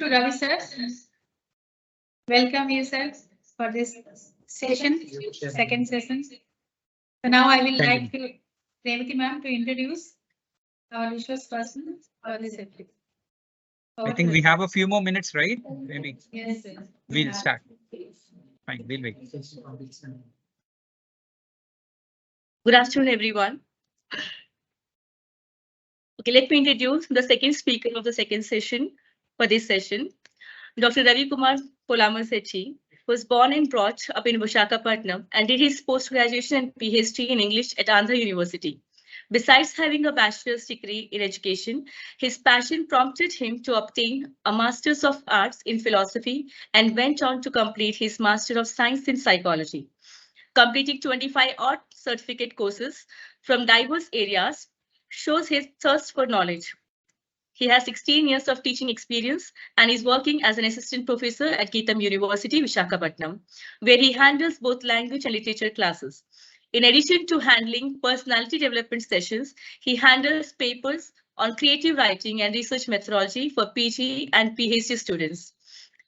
to Ravi sir. Welcome you sir for this session, second session. So now I will like to Revati ma'am to introduce our resource person for this episode. I think we have a few more minutes, right? Maybe. Yes, sir. We'll start. Fine, we'll wait. Good afternoon, everyone. Okay, let me introduce the second speaker of the second session for this session, Dr. Ravi Kumar Polamasechi, was born and brought up in Visakhapatnam and did his post-graduation and PhD in English at Andhra University. Besides having a bachelor's degree in education, his passion prompted him to obtain a Master's of Arts in Philosophy and went on to complete his Master of Science in Psychology. Completing 25 odd certificate courses from diverse areas shows his thirst for knowledge. He has 16 years of teaching experience and is working as an assistant professor at GITAM University, Visakhapatnam, where he handles both language and literature classes. In addition to handling personality development sessions, he handles papers on creative writing and research methodology for PG and PhD students.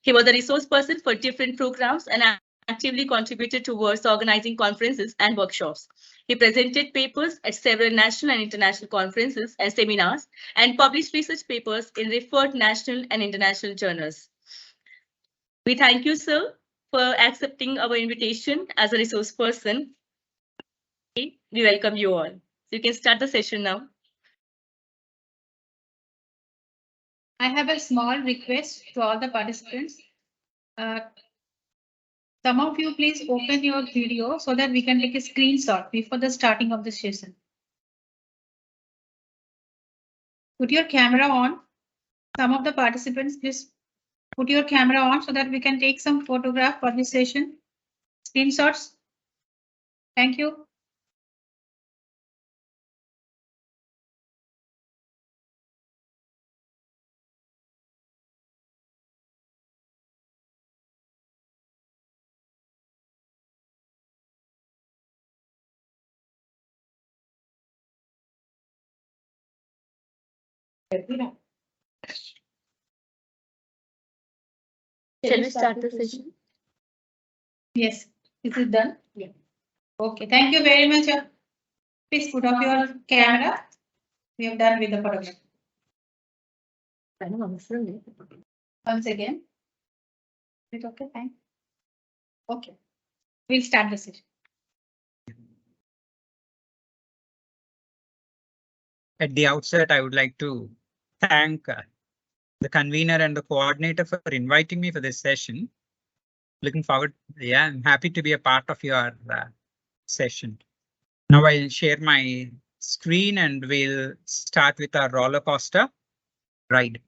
He was a resource person for different programs and actively contributed towards organizing conferences and workshops. He presented papers at several national and international conferences and seminars and published research papers in referred national and international journals. We thank you, sir, for accepting our invitation as a resource person. We welcome you all. You can start the session now. I have a small request to all the participants. Some of you please open your video so that we can take a screenshot before the starting of the session. Put your camera on. Some of the participants please put your camera on so that we can take some photograph for this session. Screenshots. Thank you. Shall we start the session? Yes, is it done? Yeah. Okay, thank you very much. Please put off your camera. We have done with the photograph. Once again. Is it okay? Fine. Okay. We'll start the session. At the outset, I would like to thank the convener and the coordinator for inviting me for this session. Looking forward. Yeah, I'm happy to be a part of your session. Now I'll share my screen and we'll start with our roller coaster ride.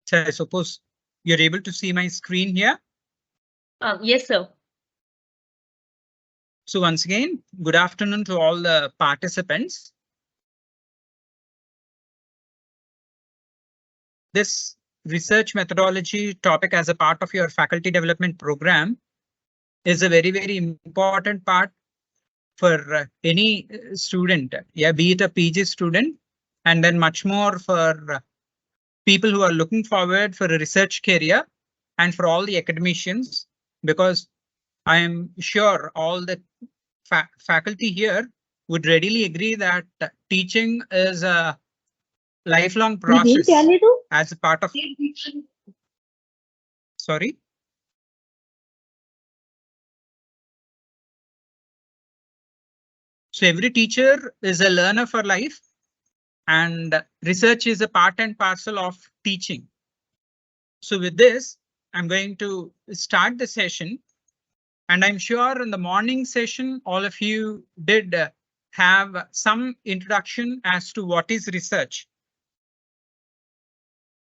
So I suppose you're able to see my screen here. Yes, sir. So once again, good afternoon to all the participants. This research methodology topic as a part of your faculty development program is a very, very important part for any student. Yeah, be it a PG student and then much more for people who are looking forward for a research career and for all the academicians, because I am sure all the faculty here would readily agree that teaching is a lifelong process as a part of. Sorry. So every teacher is a learner for life, and research is a part and parcel of teaching. So with this, I'm going to start the session. And I'm sure in the morning session, all of you did have some introduction as to what is research.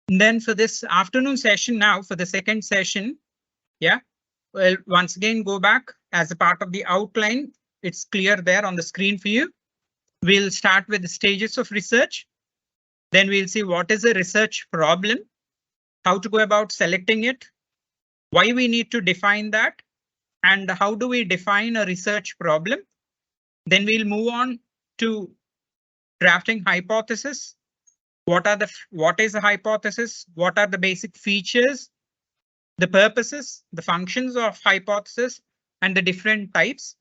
And then for this afternoon session now, for the second session, yeah, well, once again, go back as a part of the outline. It's clear there on the screen for you. We'll start with the stages of research. Then we'll see what is a research problem, how to go about selecting it, why we need to define that, and how do we define a research problem. Then we'll move on to drafting hypothesis. What is a hypothesis? What are the basic features, the purposes, the functions of hypothesis, and the different types.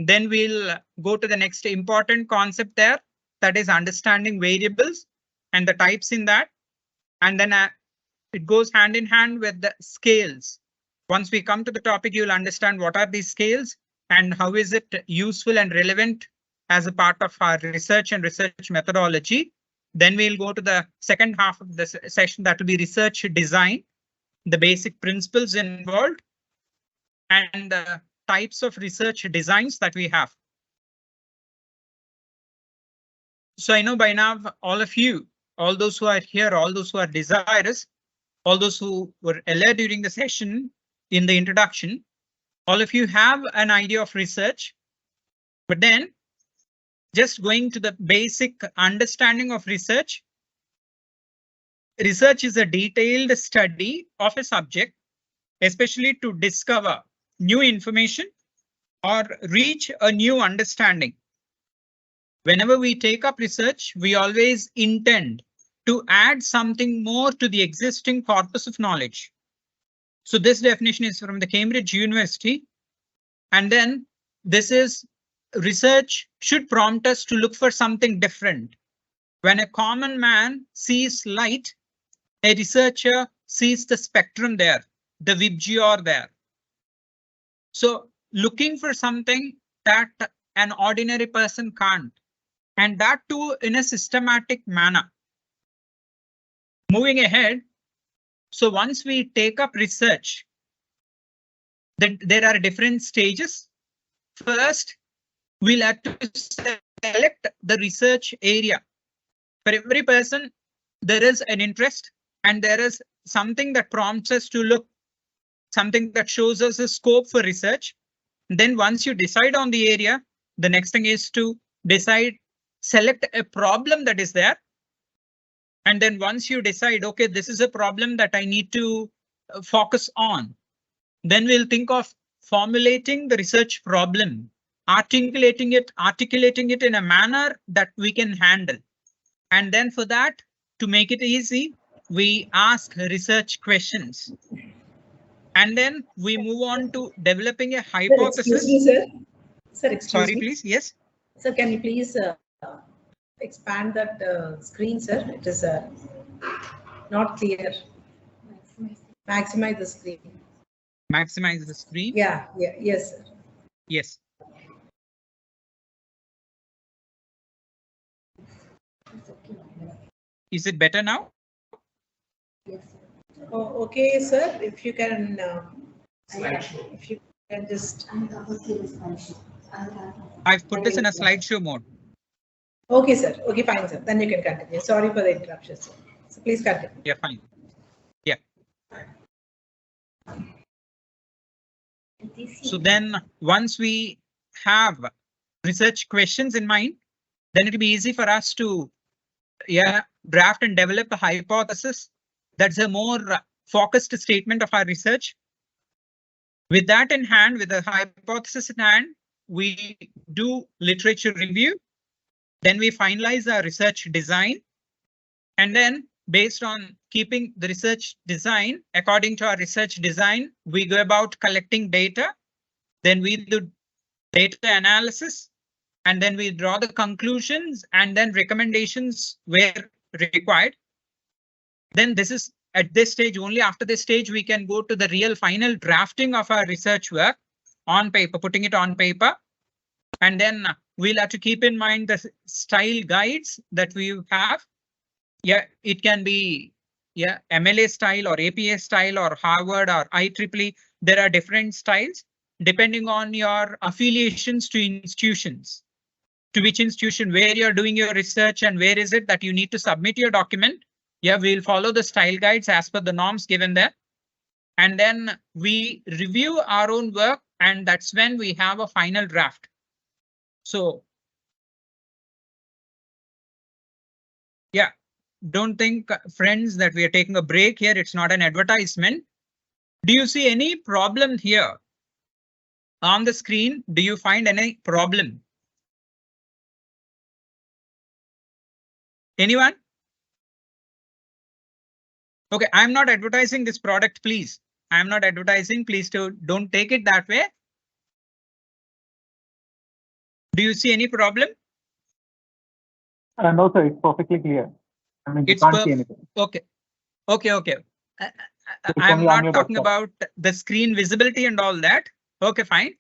Then we'll go to the next important concept there, that is understanding variables and the types in that. And then it goes hand in hand with the scales. Once we come to the topic, you'll understand what are these scales and how is it useful and relevant as a part of our research and research methodology. Then we'll go to the second half of the session, that will be research design, the basic principles involved, and the types of research designs that we have. So I know by now all of you, all those who are here, all those who are desirous, all those who were alert during the session in the introduction, all of you have an idea of research. But then just going to the basic understanding of research. Research is a detailed study of a subject, especially to discover new information or reach a new understanding. Whenever we take up research, we always intend to add something more to the existing corpus of knowledge. So this definition is from the Cambridge University. And then this is research should prompt us to look for something different. When a common man sees light, a researcher sees the spectrum there, the VIBGYOR there. So looking for something that an ordinary person can't, and that too in a systematic manner. Moving ahead, so once we take up research, then there are different stages. First, we'll have to select the research area. For every person, there is an interest and there is something that prompts us to look, something that shows us a scope for research. Then once you decide on the area, the next thing is to select a problem that is there. And then once you decide, OK, this is a problem that I need to focus on, then we'll think of formulating the research problem, articulating it in a manner that we can handle. And then for that, to make it easy, we ask research questions. And then we move on to developing a hypothesis. Sir, excuse me, sir. Sir, excuse Sorry, me. please. Yes. Sir, can you please expand that screen, sir? It is not clear. Maximize the screen. Maximize the screen. Yeah, yes, sir. Yes. Is it better now? Yes. Oh, okay, sir. If you can, just. I've put this in a slideshow mode. Okay, sir. Okay, fine, sir. Then you can continue. Sorry for the interruption, sir. So please continue. Yeah, fine. Yeah. So then once we have research questions in mind, then it'll be easy for us to draft and develop a hypothesis that's a more focused statement of our research. With that in hand, with the hypothesis in hand, we do literature review. Then we finalize our research design. And then based on keeping the research design, according to our research design, we go about collecting data. Then we do data analysis. And then we draw the conclusions and then recommendations where required. Then this is at this stage, only after this stage, we can go to the real final drafting of our research work on paper, putting it on paper. And then we'll have to keep in mind the style guides that we have. Yeah, it can be MLA style or APA style or Harvard or IEEE. There are different styles depending on your affiliations to institutions. To which institution, where you're doing your research and where is it that you need to submit your document. Yeah, we'll follow the style guides as per the norms given there. And then we review our own work, and that's when we have a final draft. So, yeah, don't think, friends, that we are taking a break here. It's not an advertisement. Do you see any problem here on the screen? Do you find any problem? Anyone? Okay, I'm not advertising this product, please. I'm not advertising. Please don't take it that way. Do you see any problem? No, sir, it's perfectly clear. I mean, you It's can't see anything. Okay. It's I'm only on not your talking desktop. about the screen visibility and all that. Okay, fine.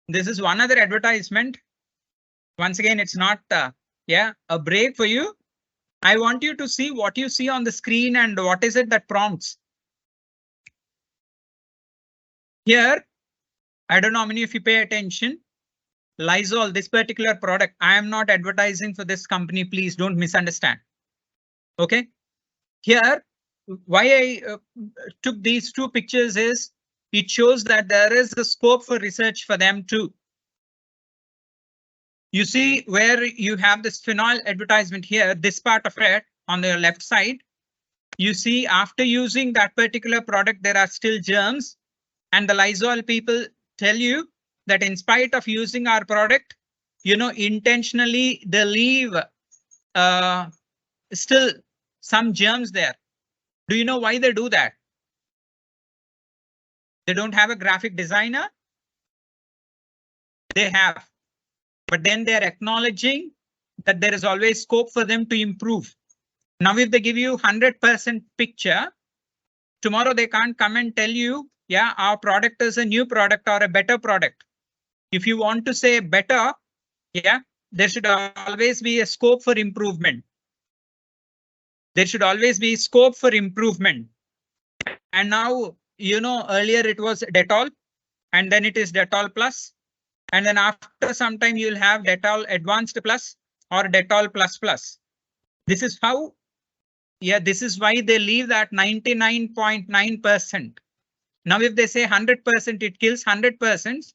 This is one other advertisement. Once again, it's not a break for you. I want you to see what you see on the screen and what is it that prompts. Here, I don't know how many of you pay attention. Lysol, this particular product, I am not advertising for this company. Please don't misunderstand. Okay. Here, why I took these two pictures is it shows that there is a scope for research for them too. You see where you have this phenol advertisement here, this part of it on the left side. You see after using that particular product, there are still germs, and the Lysol people tell you that in spite of using our product, intentionally they leave still some germs there. Do you know why they do that? They don't have a graphic designer. They have, but then they're acknowledging that there is always scope for them to improve. Now, if they give you 100% picture, tomorrow they can't come and tell you, yeah, our product is a new product or a better product. If you want to say better, yeah, there should always be a scope for improvement. There should always be scope for improvement. And now, earlier it was Dettol, and then it is Dettol Plus. And then after some time, you'll have Dettol Advanced Plus or Dettol Plus Plus. This is how, this is why they leave that 99.9%. Now, if they say 100%, it kills 100%.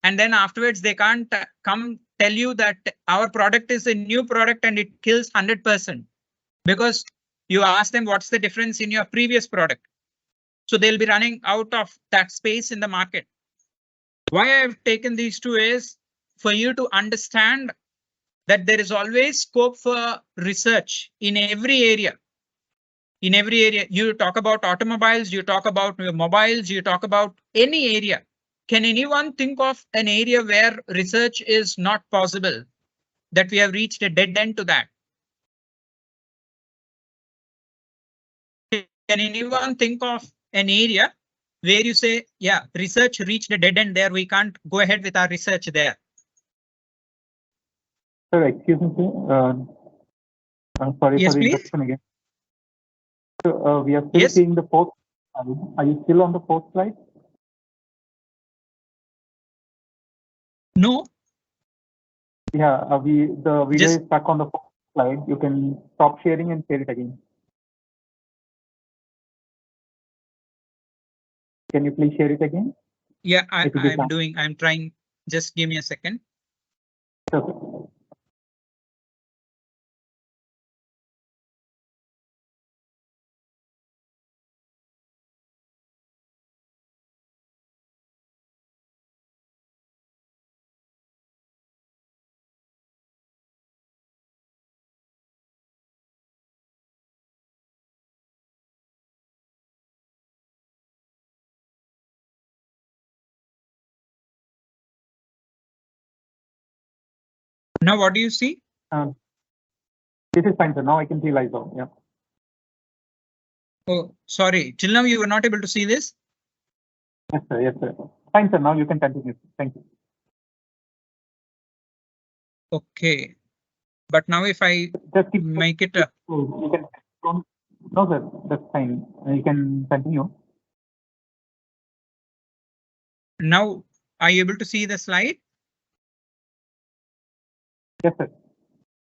And then afterwards, they can't come tell you that our product is a new product and it kills 100%. Because you ask them what's the difference in your previous product. So they'll be running out of that space in the market. Why I've taken these two is for you to understand that there is always scope for research in every area. In every area, you talk about automobiles, you talk about mobiles, you talk about any area. Can anyone think of an area where research is not possible, that we have reached a dead end to that? Can anyone think of an area where you say, yeah, research reached a dead end there, we can't go ahead with our research there? Sir, excuse me, sir. I'm sorry Yes, for the please. interruption again. So, we are still Yes. seeing the fourth slide. Are you still on the fourth slide? No. Yeah, the video Just- is stuck on the fourth slide. You can stop sharing and share it again. Can you please share it again? Yeah, It will be fine. I'm trying. Just give me a second. Sure, sir. Now, what do you see? This is fine, sir. Now I can see Lysol. Yeah. Oh, sorry. Till now, you were not able to see this? Yes, sir. Yes, sir. Fine, sir. Now you can continue. Thank you. Okay. But now if I Just keep make it you can no, sir. That's fine. You can continue. now, are you able to see the slide? Yes, sir.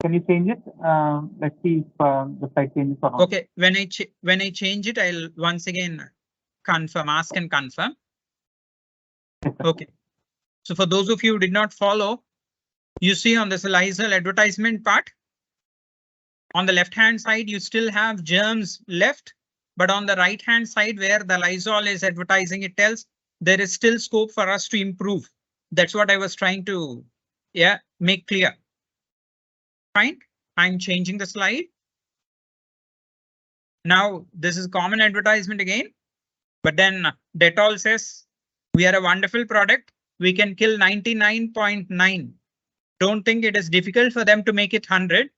Can you change it? Let's see if the slide changes or not. Okay. When I change it, I'll once again confirm, ask and confirm. Yes, sir. Okay. So for those of you who did not follow, You see on this Lysol advertisement part, on the left hand side, you still have germs left, but on the right hand side where the Lysol is advertising, it tells there is still scope for us to improve. That's what I was trying to make clear. Fine, I'm changing the slide. Now this is common advertisement again, but then Dettol says we are a wonderful product. We can kill 99.9. Don't think it is difficult for them to make it 100.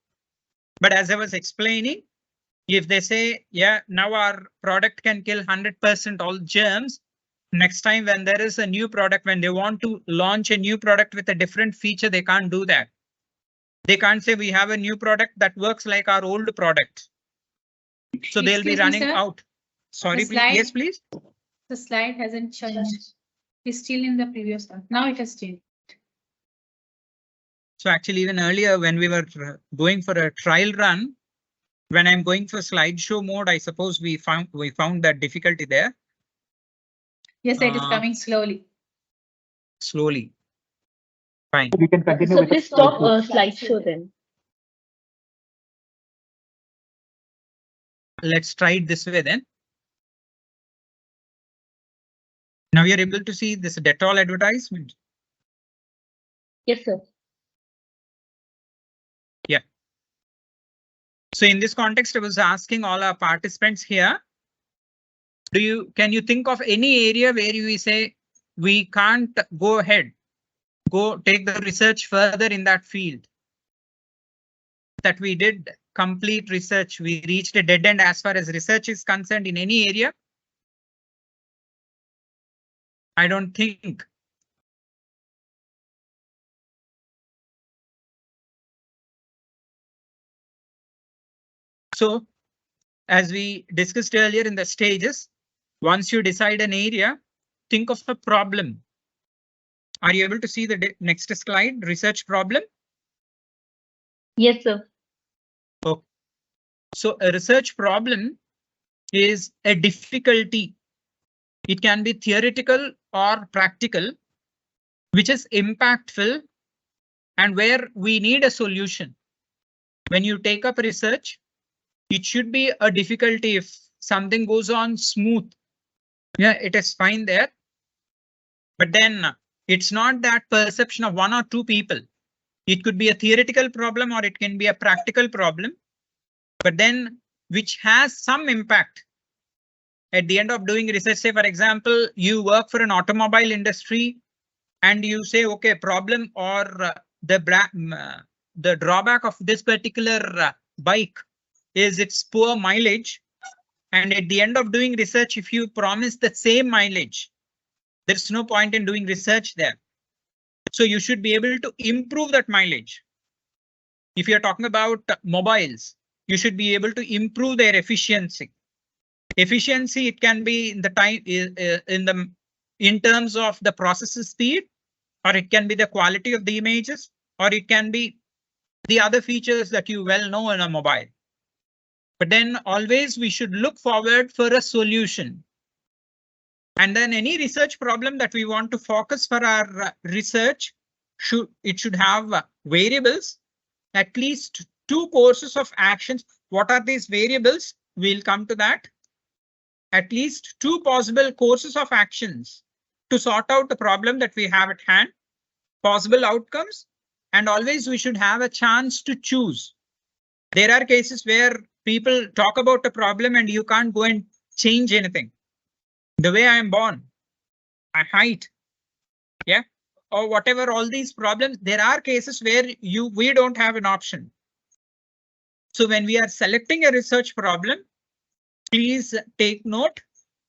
But as I was explaining, if they say, yeah, now our product can kill 100% all germs, next time when there is a new product, when they want to launch a new product with a different feature, they can't do that. They can't say we have a new product that works like our old product. So they'll be running out. Sorry, please. Yes, please. The slide hasn't changed. It's still in the previous one. Now it has changed. So actually, even earlier when we were going for a trial run, when I'm going for slideshow mode, I suppose we found that difficulty there. Yes, it is coming slowly. Slowly. Fine. We can continue. So please stop slideshow then. Let's try it this way then. Now you're able to see this Dettol advertisement. Yes, sir. Yeah. So in this context, I was asking all our participants here. Can you think of any area where you say we can't go ahead, go take the research further in that field? That we did complete research, we reached a dead end as far as research is concerned in any area? I don't think. So, as we discussed earlier in the stages, once you decide an area, think of a problem. Are you able to see the next slide, research problem? Yes, sir. Okay. So a research problem is a difficulty. It can be theoretical or practical, which is impactful and where we need a solution. When you take up research, it should be a difficulty. If something goes on smooth, yeah, it is fine there. But then it's not that perception of one or two people. It could be a theoretical problem or it can be a practical problem, but then which has some impact. At the end of doing research, say, for example, you work for an automobile industry and you say, OK, problem or the drawback of this particular bike is its poor mileage. And at the end of doing research, if you promise the same mileage, there's no point in doing research there. So you should be able to improve that mileage. If you're talking about mobiles, you should be able to improve their efficiency. Efficiency, it can be in the time in terms of the processor speed, or it can be the quality of the images, or it can be the other features that you well know in a mobile. But then always we should look forward for a solution. And then any research problem that we want to focus for our research, it should have variables, at least 2 courses of actions. What are these variables? We'll come to that. At least 2 possible courses of actions to sort out the problem that we have at hand, possible outcomes, and always we should have a chance to choose. There are cases where people talk about a problem and you can't go and change anything. The way I am born, my height, yeah, or whatever, all these problems, there are cases where we don't have an option. So when we are selecting a research problem, please take note.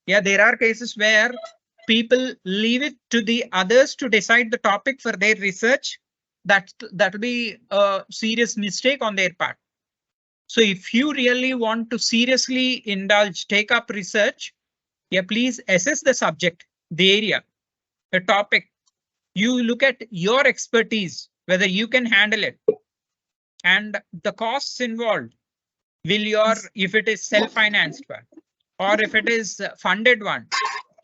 Yeah, there are cases where people leave it to the others to decide the topic for their research. That'll be a serious mistake on their part. So if you really want to seriously indulge, take up research, yeah, please assess the subject, the area, the topic. You look at your expertise, whether you can handle it, and the costs involved. If it is self-financed one, or if it is funded one,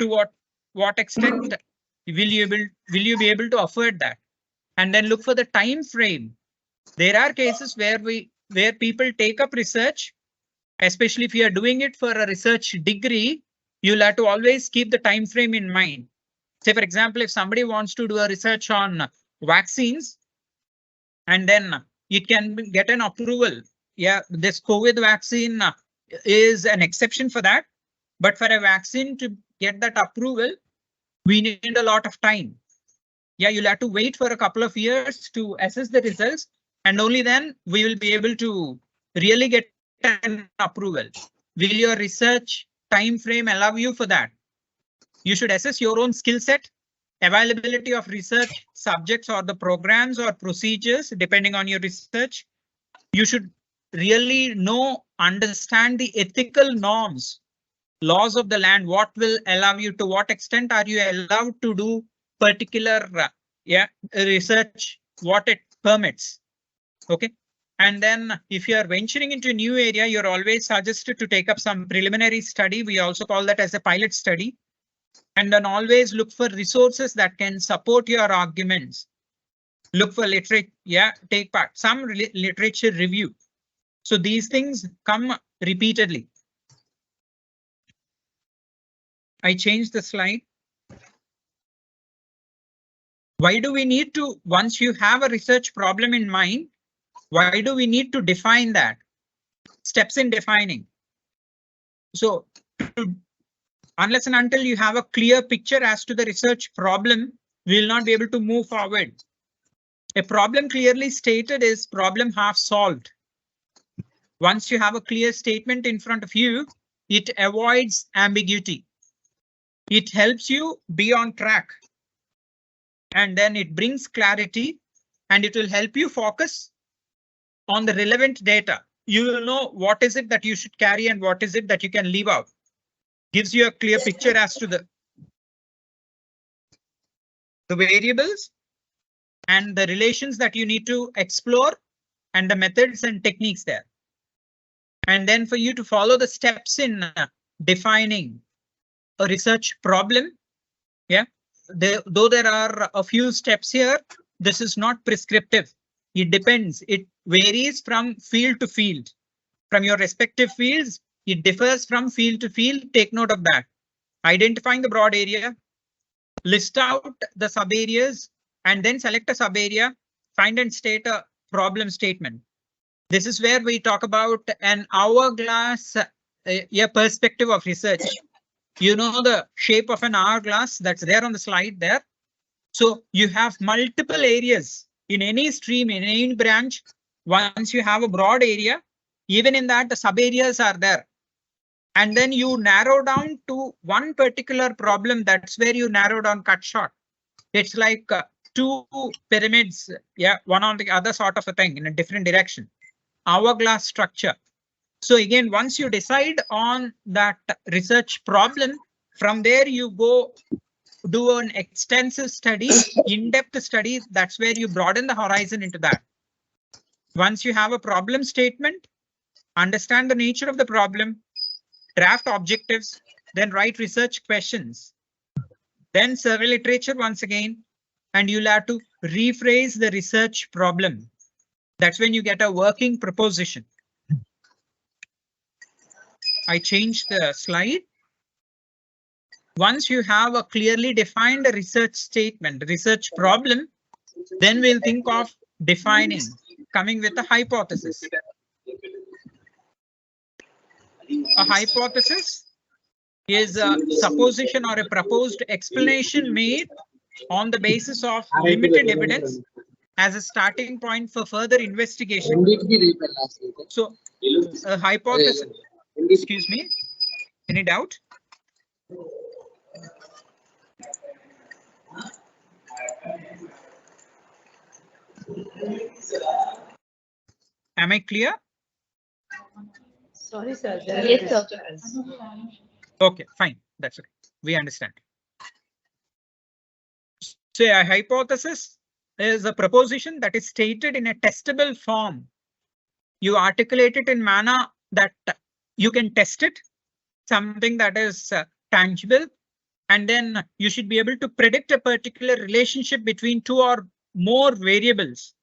to what extent will you be able to afford that? and then look for the time frame. There are cases where people take up research, especially if you are doing it for a research degree, you'll have to always keep the time frame in mind. Say, for example, if somebody wants to do a research on vaccines, and then it can get an approval. Yeah, this COVID vaccine is an exception for that. But for a vaccine to get that approval, we need a lot of time. Yeah, you'll have to wait for a couple of years to assess the results, and only then we will be able to really get an approval. Will your research time frame allow you for that? You should assess your own skill set, availability of research subjects or the programs or procedures depending on your research. You should really understand the ethical norms, laws of the land, what will allow you, to what extent are you allowed to do particular research, what it permits. Okay. And then if you are venturing into a new area, you're always suggested to take up some preliminary study. We also call that as a pilot study. And then always look for resources that can support your arguments. Look for literature, take part, some literature review. So these things come repeatedly. I changed the slide. Why do we need to, once you have a research problem in mind, why do we need to define that? Steps in defining. So unless and until you have a clear picture as to the research problem, we will not be able to move forward. A problem clearly stated is problem half solved. Once you have a clear statement in front of you, it avoids ambiguity. It helps you be on track. And then it brings clarity, and it will help you focus on the relevant data. You will know what is it that you should carry and what is it that you can leave out. Gives you a clear picture as to the variables and the relations that you need to explore and the methods and techniques there. And then for you to follow the steps in defining a research problem. Yeah, though there are a few steps here, this is not prescriptive. It depends. It varies from field to field. From your respective fields, it differs from field to field. Take note of that. Identifying the broad area, list out the sub areas, and then select a sub area, find and state a problem statement. This is where we talk about an hourglass perspective of research. You know the shape of an hourglass that's there on the slide there. So you have multiple areas in any stream, in any branch. Once you have a broad area, even in that the sub areas are there. And then you narrow down to one particular problem. That's where you narrow down, cut short. It's like two pyramids, one on the other sort of a thing in a different direction. Hourglass structure. So again, once you decide on that research problem, from there you go do an extensive study, in-depth study. That's where you broaden the horizon into that. Once you have a problem statement, understand the nature of the problem, draft objectives, then write research questions, then survey literature once again, and you'll have to rephrase the research problem. That's when you get a working proposition. I changed the slide. Once you have a clearly defined research statement, research problem, then we'll think of defining, coming with a hypothesis. A hypothesis is a supposition or a proposed explanation made on the basis of limited evidence as a starting point for further investigation. So, a hypothesis, excuse me, any doubt? Am I clear? Sorry, sir. Yes, sir. Okay, fine. That's okay. We understand. So a hypothesis is a proposition that is stated in a testable form. You articulate it in manner that you can test it, something that is tangible, and then you should be able to predict a particular relationship between two or more variables.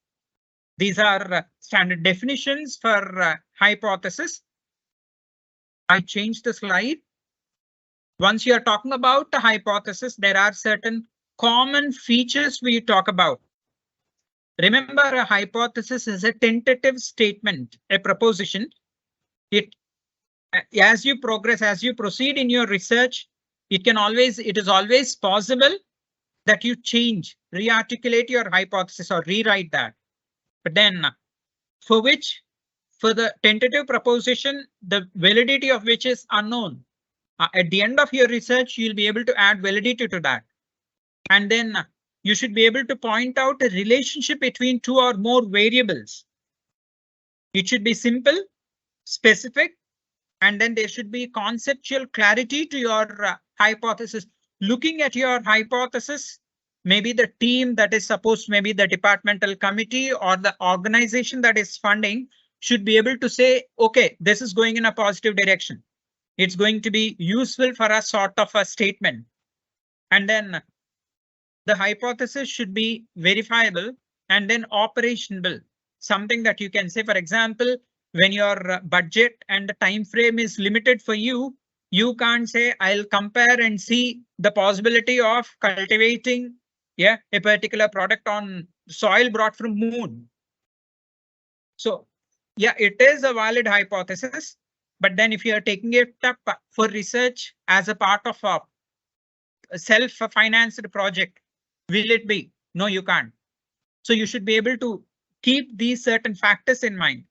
These are standard definitions for hypothesis. I changed the slide. Once you are talking about the hypothesis, there are certain common features we talk about. Remember, a hypothesis is a tentative statement, a proposition. As you progress, as you proceed in your research, it is always possible that you change, re-articulate your hypothesis or rewrite that. But then for the tentative proposition, the validity of which is unknown. At the end of your research, you'll be able to add validity to that. And then you should be able to point out a relationship between two or more variables. It should be simple, specific, and then there should be conceptual clarity to your hypothesis. Looking at your hypothesis, maybe the team that is supposed, maybe the departmental committee or the organization that is funding should be able to say, okay, this is going in a positive direction. It's going to be useful for a sort of a statement. And then the hypothesis should be verifiable and then operationable. Something that you can say, for example, when your budget and the time frame is limited for you, you can't say, I'll compare and see the possibility of cultivating a particular product on soil brought from moon. So yeah, it is a valid hypothesis. But then if you are taking it up for research as a part of a self-financed project, will it be? No, you can't. So you should be able to keep these certain factors in mind.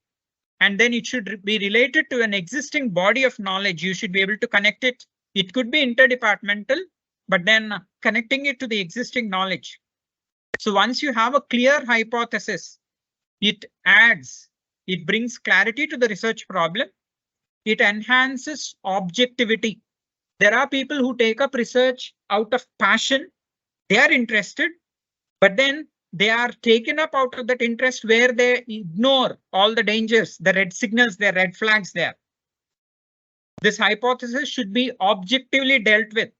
And then it should be related to an existing body of knowledge. You should be able to connect it. It could be interdepartmental, but then connecting it to the existing knowledge. So once you have a clear hypothesis, it brings clarity to the research problem. It enhances objectivity. There are people who take up research out of passion. They are interested, but then they are taken up out of that interest where they ignore all the dangers, the red signals, the red flags there. This hypothesis should be objectively dealt with,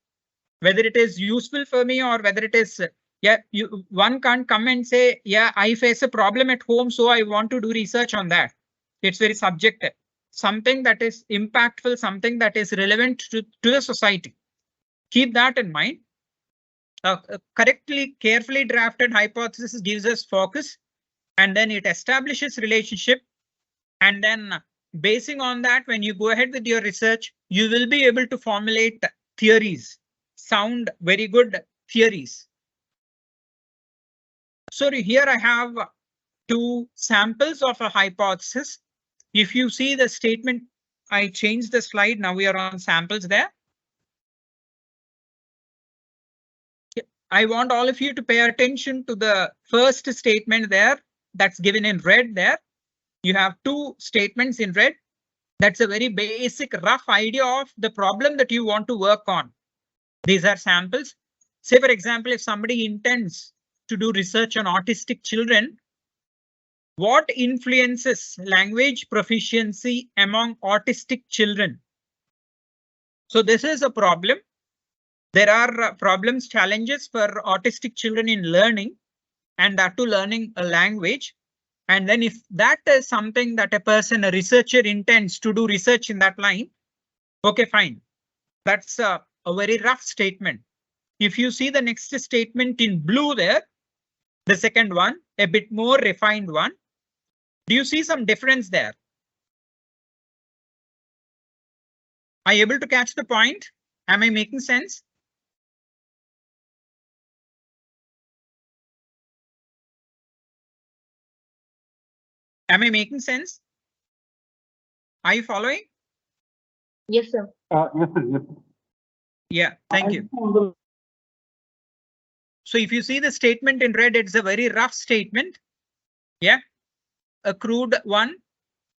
whether it is useful for me or whether it is, one can't come and say, I face a problem at home, so I want to do research on that. It's very subjective. Something that is impactful, something that is relevant to the society. Keep that in mind. A carefully drafted hypothesis gives us focus, and then it establishes relationship. And then basing on that, when you go ahead with your research, you will be able to formulate theories, sound very good theories. So here I have two samples of a hypothesis. If you see the statement, I changed the slide. Now we are on samples there. I want all of you to pay attention to the first statement there that's given in red there. You have two statements in red. That's a very basic rough idea of the problem that you want to work on. These are samples. Say, for example, if somebody intends to do research on autistic children, what influences language proficiency among autistic children? So this is a problem. There are problems, challenges for autistic children in learning, and that to learning a language. And then if that is something that a person, a researcher intends to do research in that line, okay, fine. That's a very rough statement. If you see the next statement in blue there, the second one, a bit more refined one. Do you see some difference there? Are you able to catch the point? Am I making sense? Am I making sense? Are you following? Yes, sir. Yes, sir. Yes, sir. Yeah, thank you. So if you see the statement in red, it's a very rough statement. Yeah, a crude one.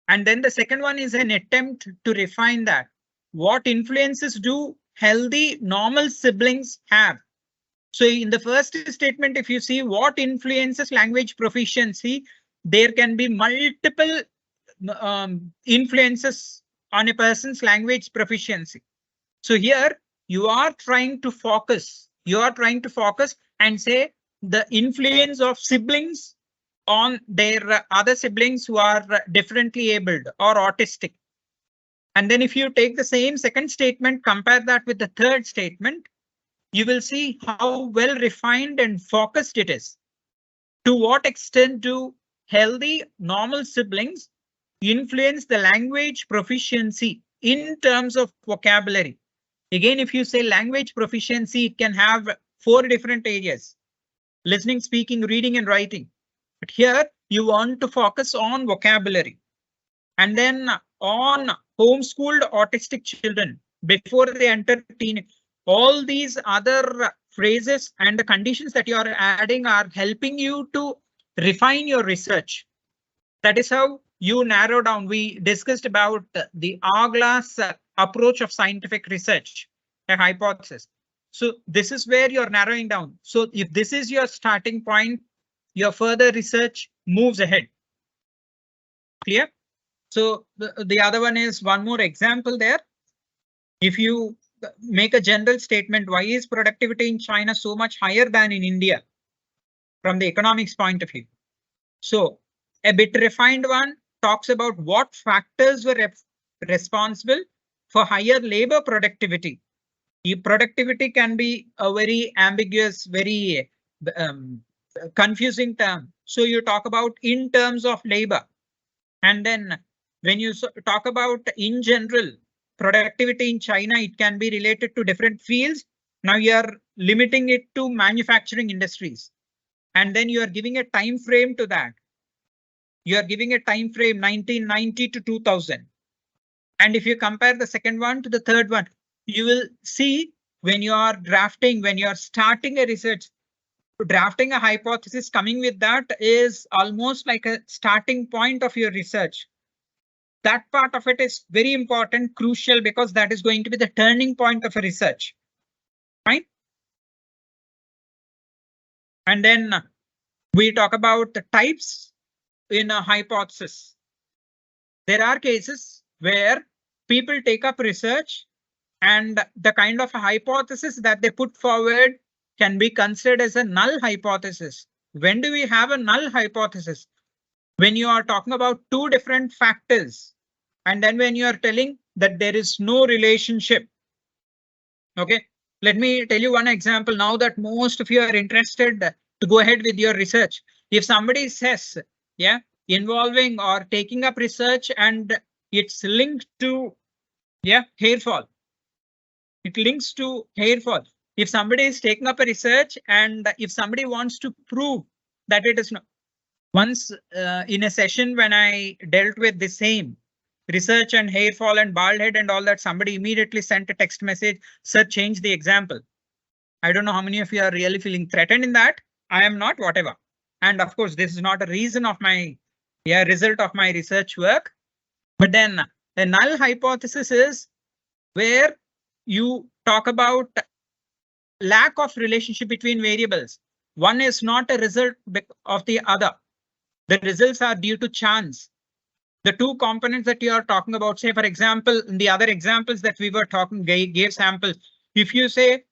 And then the second one is an attempt to refine that. What influences do healthy, normal siblings have? So in the first statement, if you see what influences language proficiency, there can be multiple influences on a person's language proficiency. So here you are trying to focus. You are trying to focus and say the influence of siblings on their other siblings who are differently abled or autistic. And then if you take the same second statement, compare that with the third statement, you will see how well refined and focused it is. To what extent do healthy, normal siblings influence the language proficiency in terms of vocabulary? Again, if you say language proficiency, it can have 4 different areas: listening, speaking, reading, and writing. But here you want to focus on vocabulary. And then on homeschooled autistic children before they enter teenage, all these other phrases and the conditions that you are adding are helping you to refine your research. That is how you narrow down. We discussed about the hourglass approach of scientific research, a hypothesis. So this is where you're narrowing down. So if this is your starting point, your further research moves ahead. Clear? So the other one is one more example there. If you make a general statement, why is productivity in China so much higher than in India from the economics point of view? So a bit refined one talks about what factors were responsible for higher labor productivity. Productivity can be a very ambiguous, very confusing term. So you talk about in terms of labor. And then when you talk about in general productivity in China, it can be related to different fields. Now you are limiting it to manufacturing industries. And then you are giving a time frame to that. You are giving a time frame 1990 to 2000. And if you compare the second one to the third one, you will see when you are drafting, when you are starting a research, drafting a hypothesis, coming with that is almost like a starting point of your research. That part of it is very important, crucial, because that is going to be the turning point of a research. Right? And then we talk about the types in a hypothesis. There are cases where people take up research and the kind of a hypothesis that they put forward can be considered as a null hypothesis. When do we have a null hypothesis? When you are talking about 2 different factors, and then when you are telling that there is no relationship. Okay, let me tell you one example now that most of you are interested to go ahead with your research. If somebody says, yeah, involving or taking up research and it's linked to, yeah, hair fall. It links to hair fall. If somebody is taking up a research and if somebody wants to prove that it is not. Once in a session when I dealt with the same research and hair fall and bald head and all that, somebody immediately sent a text message, sir, change the example. I don't know how many of you are really feeling threatened in that. I am not, whatever. And of course, this is not a reason of my result of my research work. But then a null hypothesis is where you talk about lack of relationship between variables. One is not a result of the other. The results are due to chance. The 2 components that you are talking about, say, for example, in the other examples that we were talking, gave samples. If you say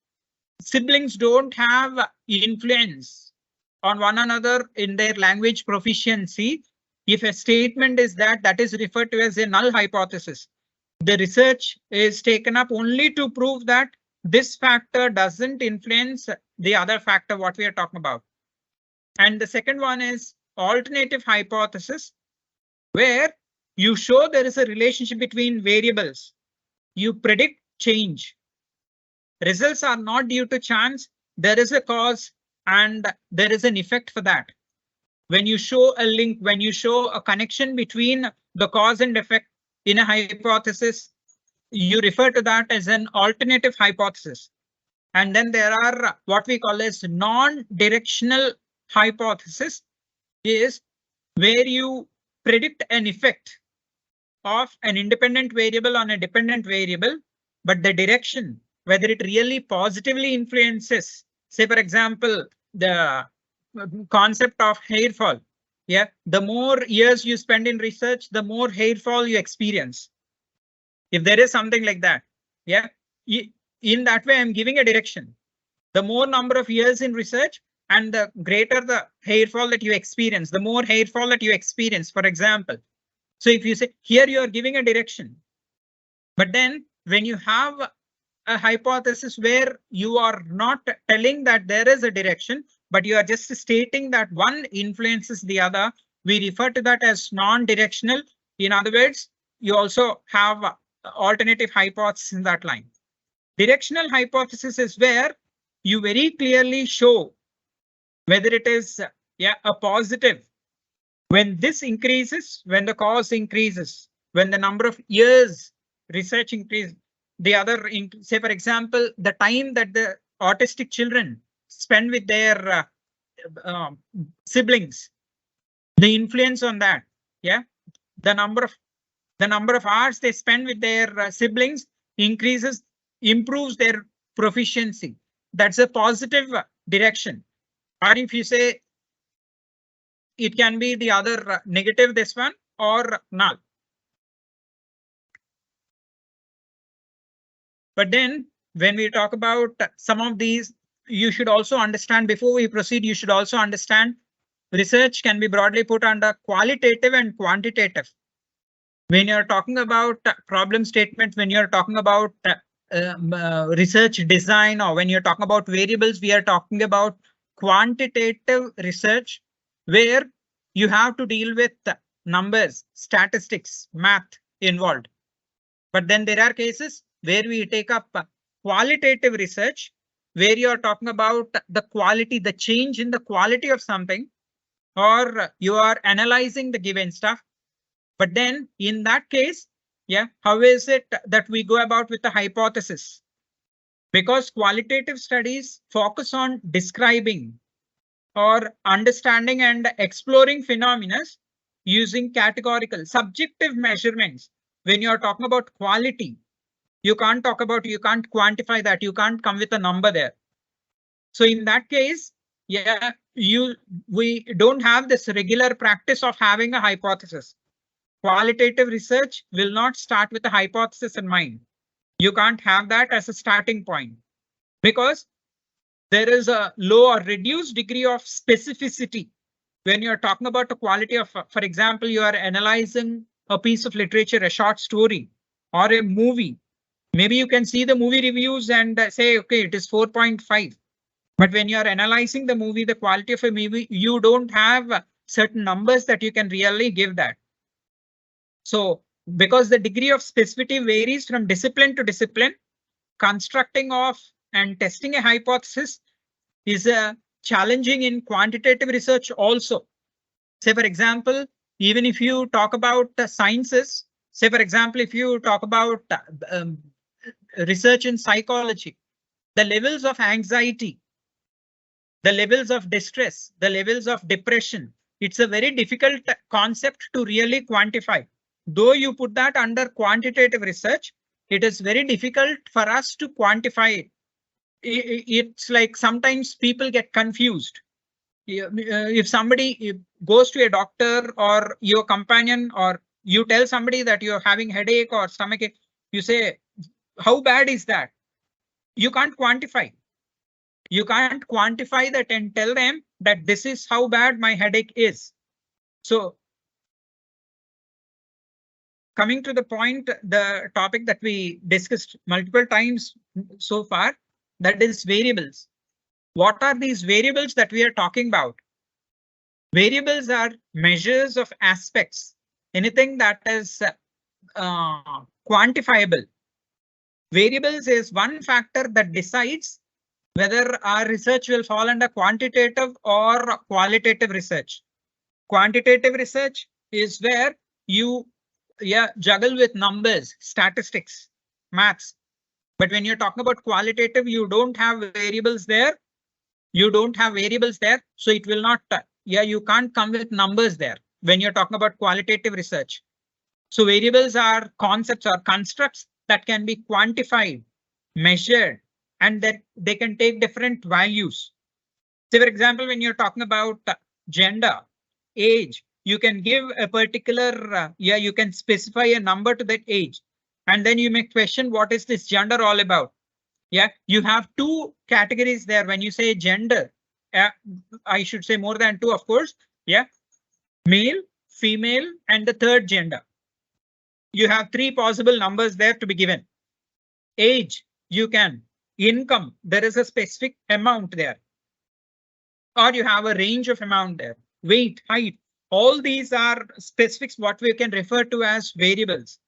siblings don't have influence on one another in their language proficiency, if a statement is that is referred to as a null hypothesis. The research is taken up only to prove that this factor doesn't influence the other factor, what we are talking about. And the second one is alternative hypothesis, where you show there is a relationship between variables. You predict change. Results are not due to chance. There is a cause and there is an effect for that. When you show a link, when you show a connection between the cause and effect in a hypothesis, you refer to that as an alternative hypothesis. And then there are what we call as non-directional hypothesis, is where you predict an effect of an independent variable on a dependent variable, but the direction, whether it really positively influences, say, for example, the concept of hair fall. Yeah, the more years you spend in research, the more hair fall you experience. If there is something like that, yeah, in that way, I'm giving a direction. The more number of years in research, and the greater the hair fall that you experience, the more hair fall that you experience, for example. So if you say here you are giving a direction, but then when you have a hypothesis where you are not telling that there is a direction, but you are just stating that one influences the other, we refer to that as non-directional. In other words, you also have alternative hypothesis in that line. Directional hypothesis is where you very clearly show whether it is a positive. When this increases, when the cause increases, when the number of years research increases, the other, say for example, the time that the autistic children spend with their siblings, the influence on that, the number of hours they spend with their siblings increases, improves their proficiency. That's a positive direction. Or if you say it can be the other negative, this one, or null. But then when we talk about some of these, you should also understand, before we proceed, you should also understand research can be broadly put under qualitative and quantitative. When you're talking about problem statements, when you're talking about research design, or when you're talking about variables, we are talking about quantitative research, where you have to deal with numbers, statistics, math involved. But then there are cases where we take up qualitative research, where you are talking about the quality, the change in the quality of something, or you are analyzing the given stuff. But then in that case, how is it that we go about with the hypothesis? Because qualitative studies focus on describing or understanding and exploring phenomena using categorical, subjective measurements. When you're talking about quality, you can't quantify that. You can't come with a number there. So in that case, we don't have this regular practice of having a hypothesis. Qualitative research will not start with a hypothesis in mind. You can't have that as a starting point, because there is a low or reduced degree of specificity. When you're talking about the quality of, for example, you are analyzing a piece of literature, a short story, or a movie. Maybe you can see the movie reviews and say, okay, it is 4.5. But when you are analyzing the movie, the quality of a movie, you don't have certain numbers that you can really give that. So because the degree of specificity varies from discipline to discipline, constructing of and testing a hypothesis is challenging in quantitative research also. Say, for example, even if you talk about the sciences, say, for example, if you talk about research in psychology, the levels of anxiety, the levels of distress, the levels of depression, it's a very difficult concept to really quantify. Though you put that under quantitative research, it is very difficult for us to quantify it. It's like sometimes people get confused. If somebody goes to a doctor or your companion, or you tell somebody that you're having headache or stomachache, you say, how bad is that? You can't quantify. You can't quantify that and tell them that this is how bad my headache is. So coming to the point, the topic that we discussed multiple times so far, that is variables. What are these variables that we are talking about? Variables are measures of aspects, anything that is quantifiable. Variables is one factor that decides whether our research will fall under quantitative or qualitative research. Quantitative research is where you juggle with numbers, statistics, maths. But when you're talking about qualitative, you don't have variables there. You don't have variables there. So it will not, you can't come with numbers there when you're talking about qualitative research. So variables are concepts or constructs that can be quantified, measured, and that they can take different values. So for example, when you're talking about gender, age, you can give a particular, you can specify a number to that age. And then you may question, what is this gender all about? You have two categories there. When you say gender, I should say more than 2, of course. Yeah. Male, female, and the third gender. You have 3 possible numbers there to be given. Age, you can. Income, there is a specific amount there. Or you have a range of amount there. Weight, height, all these are specifics what we can refer to as variables.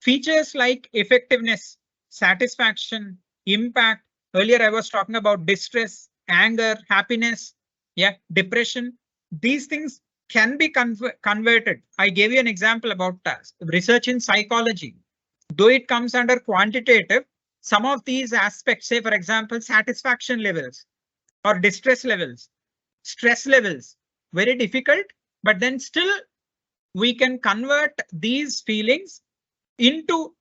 Features like effectiveness, satisfaction, impact. Earlier I was talking about distress, anger, happiness, yeah, depression. These things can be converted. I gave you an example about research in psychology. Though it comes under quantitative, some of these aspects, say for example, satisfaction levels or distress levels, stress levels, very difficult, but then still we can convert these feelings into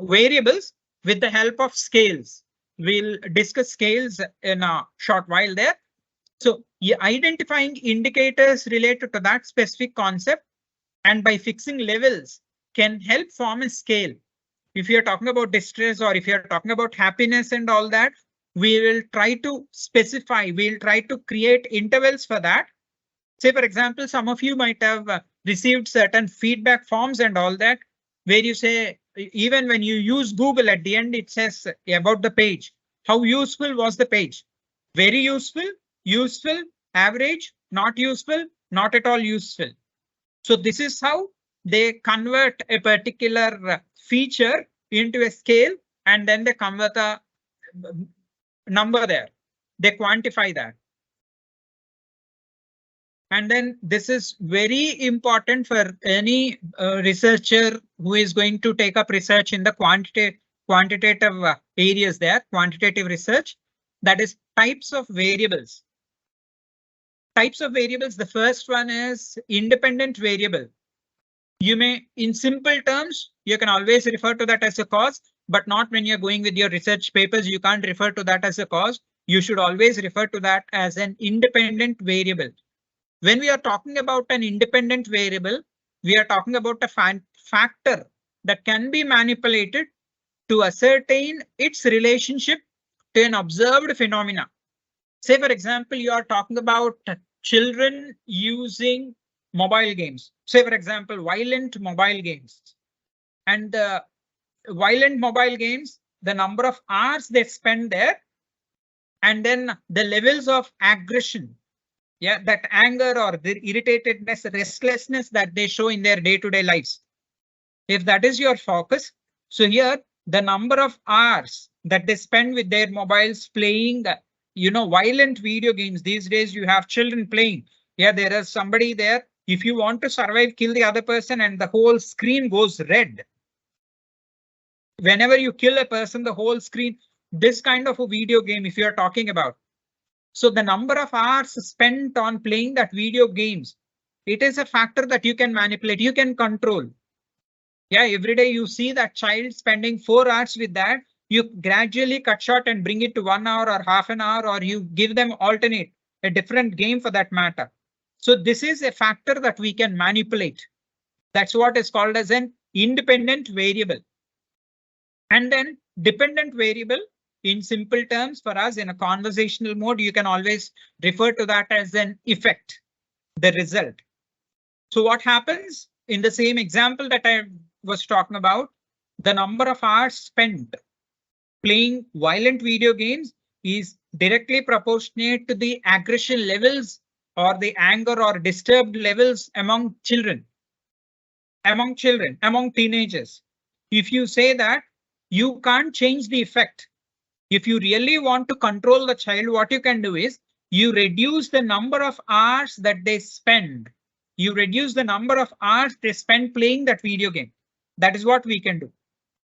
variables with the help of scales. We'll discuss scales in a short while there. So identifying indicators related to that specific concept and by fixing levels can help form a scale. If you're talking about distress or if you're talking about happiness and all that, we will try to specify, we'll try to create intervals for that. Say, for example, some of you might have received certain feedback forms and all that, where you say, even when you use Google at the end, it says about the page. How useful was the page? Very useful, useful, average, not useful, not at all useful. So this is how they convert a particular feature into a scale and then they convert a number there. They quantify that. And then this is very important for any researcher who is going to take up research in the quantitative areas there, quantitative research, that is types of variables. Types of variables, the first one is independent variable. You may, in simple terms, you can always refer to that as a cause, but not when you're going with your research papers, you can't refer to that as a cause. You should always refer to that as an independent variable. When we are talking about an independent variable, we are talking about a factor that can be manipulated to ascertain its relationship to an observed phenomena. Say, for example, you are talking about children using mobile games. Say, for example, violent mobile games. And the violent mobile games, the number of hours they spend there, and then the levels of aggression. Yeah, that anger or the irritatedness, restlessness that they show in their day-to-day lives. If that is your focus, so here the number of hours that they spend with their mobiles playing, violent video games. These days you have children playing. Yeah, there is somebody there. If you want to survive, kill the other person and the whole screen goes red. Whenever you kill a person, the whole screen, this kind of a video game, if you're talking about. So the number of hours spent on playing that video games, it is a factor that you can manipulate, you can control. Yeah, every day you see that child spending 4 hours with that, you gradually cut short and bring it to 1 hour or half an hour, or you give them alternate, a different game for that matter. So this is a factor that we can manipulate. That's what is called as an independent variable. And then dependent variable. In simple terms, for us in a conversational mode, you can always refer to that as an effect, the result. So what happens in the same example that I was talking about, the number of hours spent playing violent video games is directly proportionate to the aggression levels or the anger or disturbed levels among children, among teenagers. If you say that you can't change the effect, if you really want to control the child, what you can do is you reduce the number of hours that they spend. You reduce the number of hours they spend playing that video game. That is what we can do.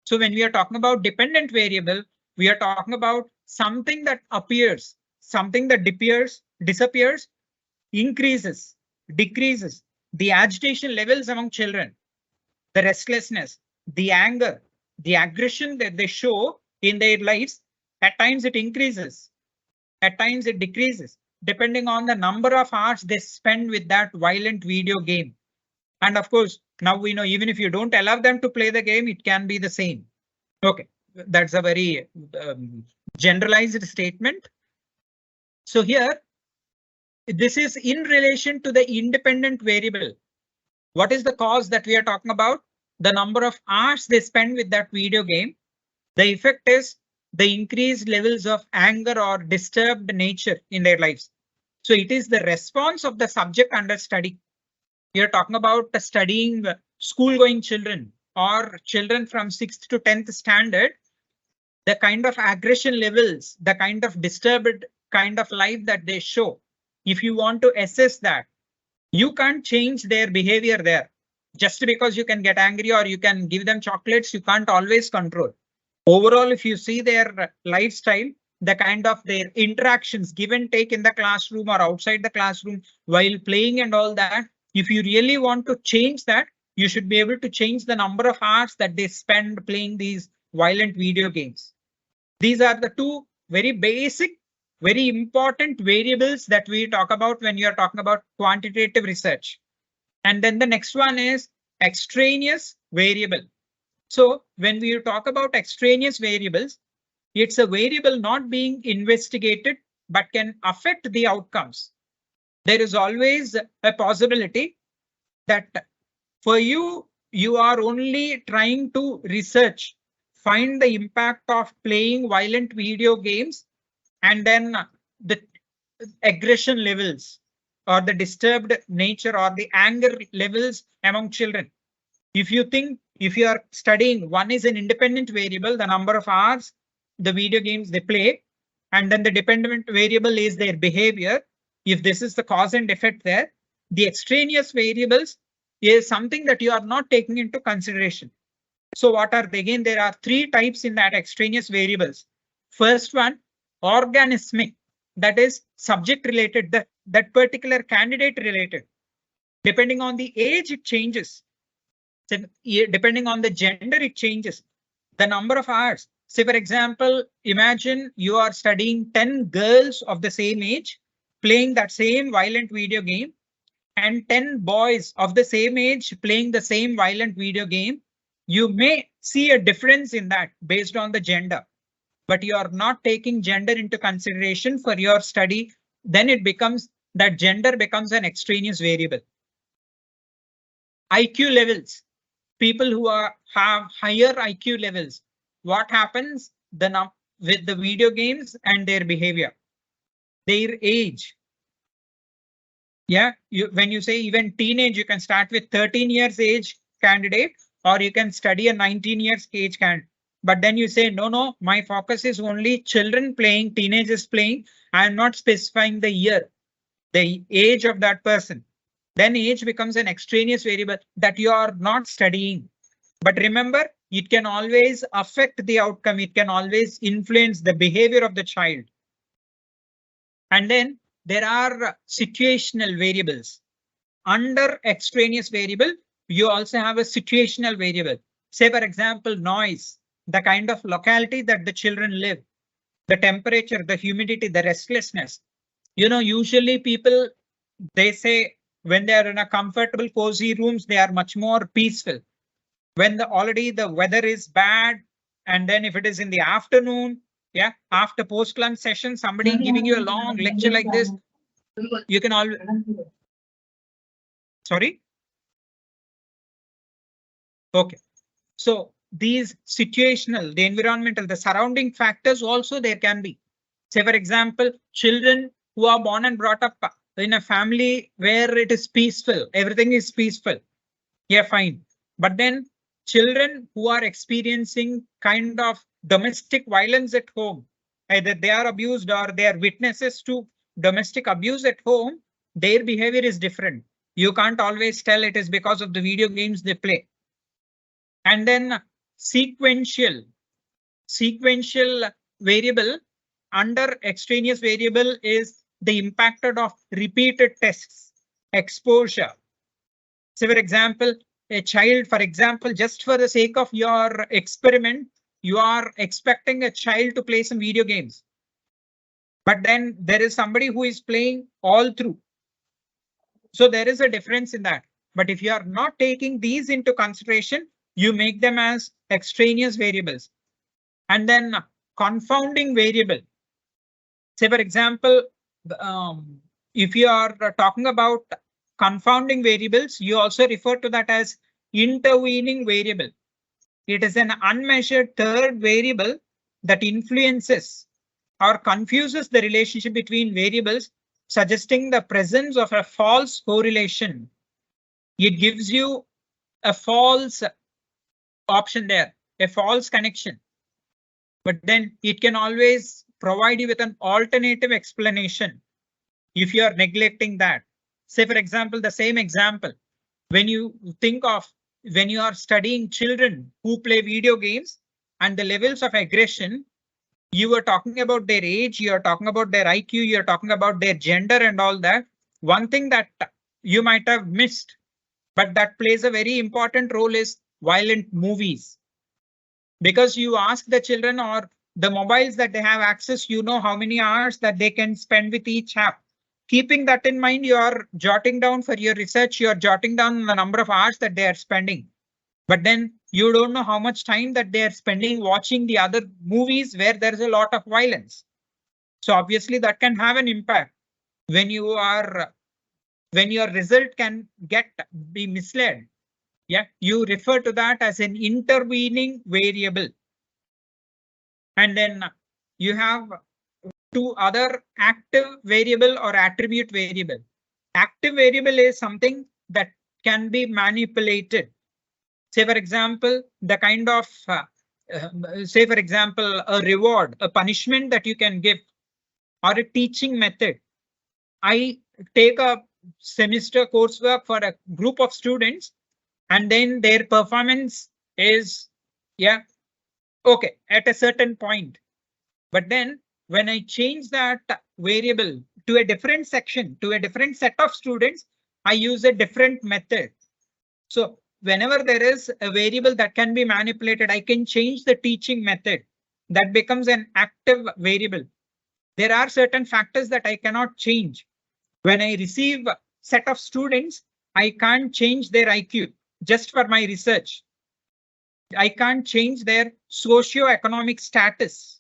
So when we are talking about dependent variable, we are talking about something that appears, something that disappears, increases, decreases, the agitation levels among children, the restlessness, the anger, the aggression that they show in their lives. At times it increases, at times it decreases, depending on the number of hours they spend with that violent video game. And of course, now we know even if you don't allow them to play the game, it can be the same. Okay, that's a very generalized statement. So here, this is in relation to the independent variable. What is the cause that we are talking about? The number of hours they spend with that video game. The effect is the increased levels of anger or disturbed nature in their lives. So it is the response of the subject under study. We are talking about studying school going children or children from 6th to 10th standard. The kind of aggression levels, the kind of disturbed kind of life that they show. If you want to assess that, you can't change their behavior there. Just because you can get angry or you can give them chocolates, you can't always control. Overall, if you see their lifestyle, the kind of their interactions, give and take in the classroom or outside the classroom while playing and all that, if you really want to change that, you should be able to change the number of hours that they spend playing these violent video games. These are the two very basic, very important variables that we talk about when you are talking about quantitative research. And then the next one is extraneous variable. So when we talk about extraneous variables, it's a variable not being investigated, but can affect the outcomes. There is always a possibility that for you, you are only trying to research, find the impact of playing violent video games, and then the aggression levels or the disturbed nature or the anger levels among children. If you think, if you are studying, one is an independent variable, the number of hours the video games they play, and then the dependent variable is their behavior. If this is the cause and effect there, the extraneous variables is something that you are not taking into consideration. So what are they? Again, there are three types in that extraneous variables. First one, organismic, that is subject related, that particular candidate related. Depending on the age, it changes. So, depending on the gender, it changes. The number of hours. Say, for example, imagine you are studying 10 girls of the same age playing that same violent video game and 10 boys of the same age playing the same violent video game. You may see a difference in that based on the gender, but you are not taking gender into consideration for your study. Then it becomes that gender becomes an extraneous variable. IQ levels. People who have higher IQ levels, what happens with the video games and their behavior, their age. Yeah, when you say even teenage, you can start with 13 years age candidate, or you can study a 19 years age candidate. But then you say, no, my focus is only children playing, teenagers playing. I am not specifying the year, the age of that person. Then age becomes an extraneous variable that you are not studying. But remember, it can always affect the outcome. It can always influence the behavior of the child. And then there are situational variables. Under extraneous variable, you also have a situational variable. Say, for example, noise, the kind of locality that the children live, the temperature, the humidity, the restlessness. Usually people, they say when they are in a comfortable, cozy rooms, they are much more peaceful. When already the weather is bad, and then if it is in the afternoon, yeah, after post-lunch session, somebody giving you a long lecture like this, you can always. Sorry. Okay. So these situational, the environmental, the surrounding factors also there can be. Say, for example, children who are born and brought up in a family where it is peaceful, everything is peaceful. Yeah, fine. But then children who are experiencing kind of domestic violence at home, either they are abused or they are witnesses to domestic abuse at home, their behavior is different. You can't always tell it is because of the video games they play. And then sequential variable under extraneous variable is the impact of repeated tests, exposure. So, for example, a child, for example, just for the sake of your experiment, you are expecting a child to play some video games. But then there is somebody who is playing all through. So there is a difference in that. But if you are not taking these into consideration, you make them as extraneous variables. And then confounding variable. Say, for example, if you are talking about confounding variables, you also refer to that as intervening variable. It is an unmeasured third variable that influences or confuses the relationship between variables, suggesting the presence of a false correlation. It gives you a false option there, a false connection. But then it can always provide you with an alternative explanation if you are neglecting that. Say, for example, the same example, when you think of when you are studying children who play video games and the levels of aggression, you were talking about their age, you are talking about their IQ, you are talking about their gender and all that. One thing that you might have missed, but that plays a very important role, is violent movies. Because you ask the children or the mobiles that they have access, you know how many hours that they can spend with each app. Keeping that in mind, you are jotting down for your research, you are jotting down the number of hours that they are spending. But then you don't know how much time that they are spending watching the other movies where there is a lot of violence. So obviously that can have an impact when you are, when your result can be misled. Yeah, you refer to that as an intervening variable. And then you have two other active variable or attribute variable. Active variable is something that can be manipulated. Say, for example, the kind of, say, for example, a reward, a punishment that you can give, or a teaching method. I take a semester coursework for a group of students, and then their performance is, yeah, okay, at a certain point. But then when I change that variable to a different section, to a different set of students, I use a different method. So whenever there is a variable that can be manipulated, I can change the teaching method. That becomes an active variable. There are certain factors that I cannot change. When I receive a set of students, I can't change their IQ just for my research. I can't change their socio-economic status.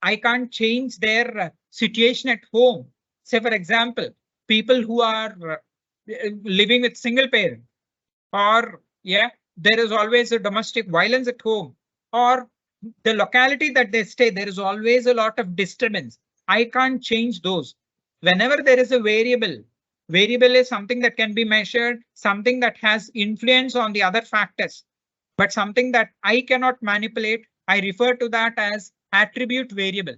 I can't change their situation at home. Say, for example, people who are living with single parent, or yeah, there is always a domestic violence at home, or the locality that they stay, there is always a lot of disturbance. I can't change those. Whenever there is a variable is something that can be measured, something that has influence on the other factors, but something that I cannot manipulate, I refer to that as attribute variable.